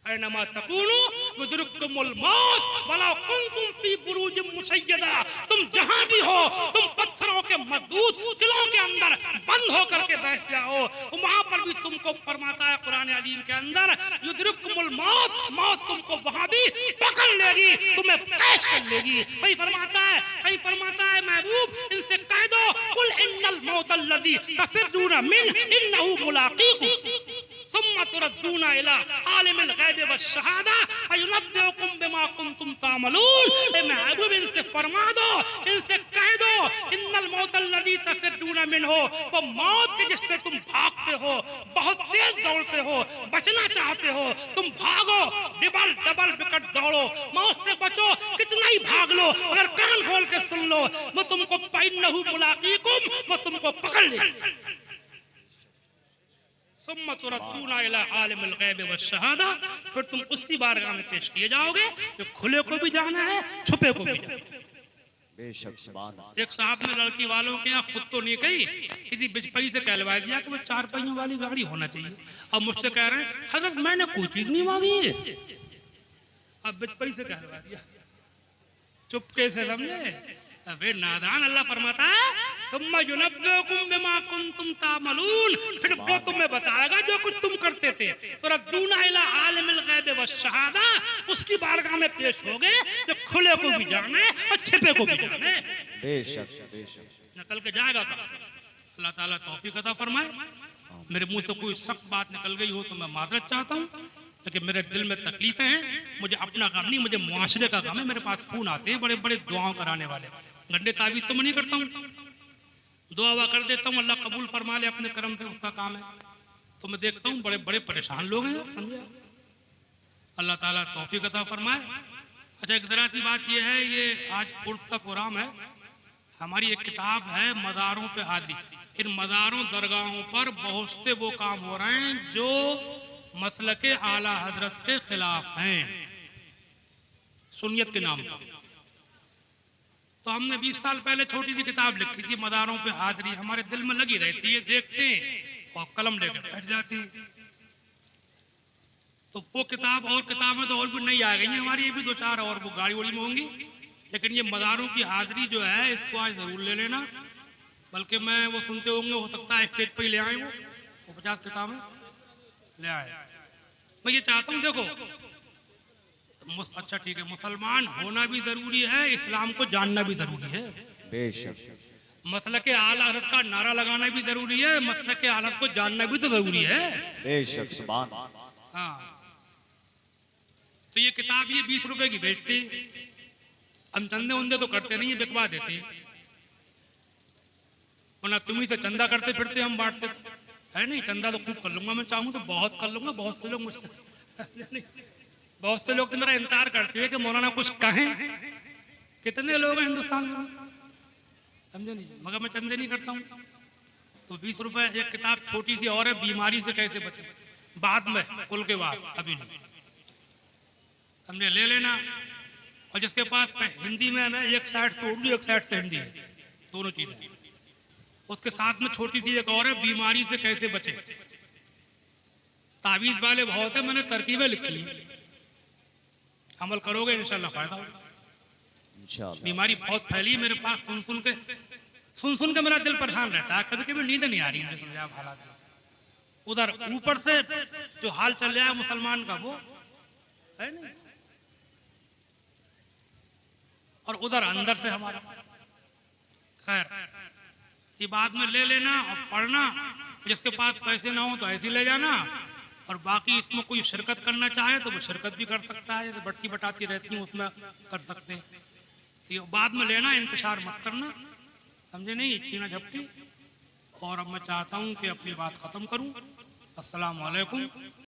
ऐनमा तकूनु युदरिकुमुल मौत वलौ कुंतुम फी बुरूजिम मुशय्यदा। तुम जहां भी हो, तुम पत्थरों के मजबूत किलों के अंदर बंद होकर के बैठ जाओ, वहां पर भी तुमको फरमाता है कुरान अजीम के अंदर, युदरिकुमुल मौत, मौत तुमको वहां भी पकड़ लेगी, तुम्हें कैच कर लेगी। वही फरमाता है, कहीं फरमाता है महबूब इनसे कह दो कुल इन्नल मौतल्लज़ी तफिर्रूना मिन इन्नहु मुलाक़ीकुम सुम्मा तुरद्दूना इला आलिमिल गैबि वश्शहादा फयुनब्बिउकुम बिमा कुंतुम तामलून। ए महबूब इनसे फरमा दो, इनसे कह दो इन्नल मौतल्लज़ी तफिर्रूना मिनहु, वो मौत के जिससे तुम भागते हो, बहुत तेज दौड़ते हो, बचना चाहते हो, तुम भागो, डबल डबल विकट दौड़ो, मौत से बचो, कितना ही भाग लो, अगर कान खोल के सुन लो, वो तुमको फइन्नहु मुलाक़ीकुम, वो तुमको पकड़ लेगा। सुम्मा तुरद्दूना इला आलिमिल गैबि वश्शहादा, फिर तुम उसकी बारगाह में पेश किए जाओगे जो खुले को भी जाना है, छुपे को भी जाना है। बेशक सुभान। एक साहब ने लड़की वालों के यहाँ खुद तो नहीं कही, किसी बिचपई से कहलवा दिया कि वो 4 पहियों वाली गाड़ी होना चाहिए। अब मुझसे कह रहे हैं हजरत मैंने कोई चीज नहीं मांगी है, अब बिचपई से कहलवा दिया, चुपके से, समझे? अबे नादान, अल्लाह फरमाता है तुम युनब्बिउकुम बिमा कुंतुम तामलून, फिर वो तुम्हें बताएगा जो कुछ तुम करते थे। तुरद्दूना इला आलिमिल गैबि वश्शहादा, उसकी बारगाह में पेश होगे जो खुले को भी जाने और छिपे को भी जाने। बेशक बेशक। निकल के जाएगा कहाँ? अल्लाह ताला तौफीक अता फरमाए। मेरे मुंह से कोई सख्त बात निकल गई हो तो मैं माजरत चाहता हूँ, लेकिन मेरे दिल में तकलीफें हैं। मुझे अपना काम नहीं, मुझे मुआशरे का काम है। मेरे पास फोन आते हैं बड़े बड़े दुआओं कराने वाले, गंदे ताबीज तो मैं नहीं करता हूँ, दुआ कर देता हूँ, अल्लाह कबूल फरमा ले अपने करम से, उसका काम है। तो मैं देखता हूँ बड़े बड़े परेशान लोग हैं, समझे? अल्लाह ताला तौफीक अता फरमाए। अच्छा, एक तरह की बात यह है, ये आज उर्स का प्रोग्राम है, हमारी एक किताब है मज़ारों पे हादी। इन मज़ारों दरगाहों पर बहुत से वो काम हो रहे हैं जो मसलके आला हजरत के खिलाफ हैं, सुन्नियत के नाम पर। तो हमने 20 साल पहले छोटी सी किताब लिखी थी मज़ारों पे हाजिरी, हमारे दिल में लगी रहती है, देखते हैं और कलम लेकर बैठ जाती। तो वो किताब और किताबें तो और भी नहीं आ गई हैं हमारी, ये भी 2-4 और वो गाड़ी वाड़ी में होंगी, लेकिन ये मज़ारों की हाजिरी जो है इसको आज ज़रूर ले लेना। बल्कि मैं वो सुनते होंगे, हो सकता है स्टेज पर ही ले आए वो 50 किताबें ले आए। मैं ये चाहता हूँ, देखो अच्छा ठीक है, मुसलमान होना भी जरूरी है, इस्लाम को जानना भी जरूरी है। बेशक। मसलके आला हज़रत का नारा लगाना भी जरूरी है, मसलके आला हज़रत को जानना भी तो जरूरी है। बेशक सुभान। हाँ, तो ये किताब ये 20 रुपए की बेचते, हम चंदे उंदे तो करते नहीं, बिकवा देते, वरना तुम ही से चंदा करते फिरते, हम बांटते है नहीं। चंदा तो खूब कर लूंगा, मैं चाहूँ तो बहुत कर लूंगा। बहुत से लोग मुझसे बहुत से लोग तो मेरा इंतजार करते हैं कि मौलाना कुछ कहें। कितने लोग हैं हिंदुस्तान में, समझे नहीं, मगर मैं चंदे नहीं करता हूँ। तो 20 रुपए एक किताब छोटी सी और है, बीमारी से कैसे बचे, बाद में कुल के बाद, अभी नहीं, समझे, ले लेना। और जिसके पास हिंदी में है, एक साइड से उर्दू एक साइड से हिंदी है, दोनों चीजें। उसके साथ में छोटी सी एक और है, बीमारी से कैसे बचे। तावीज वाले बहुत है, मैंने तरकीबें लिखी, अमल करोगे इंशाल्लाह फायदा होगा। इंशाअल्लाह। बीमारी बहुत फैली मेरे पास, सुन सुन के मेरा दिल परेशान रहता है, कभी कभी नींद नहीं आ रही मुझे, समझा हालात। उधर ऊपर से जो हाल चल रहा है मुसलमान का, वो है नहीं, और उधर अंदर से हमारा। खैर, ये बाद में ले लेना और पढ़ना, जिसके पास पैसे ना हो तो ऐसे ही ले जाना, और बाकी इसमें कोई शिरकत करना चाहे तो वो शिरकत भी कर सकता है, जैसे बटकी बटाती रहती है उसमें कर सकते हैं। तो ये बाद में लेना, इंतजार मत करना, समझे नहीं, छीना झपटी। और अब मैं चाहता हूं कि अपनी बात खत्म करूं। अस्सलाम वालेकुम।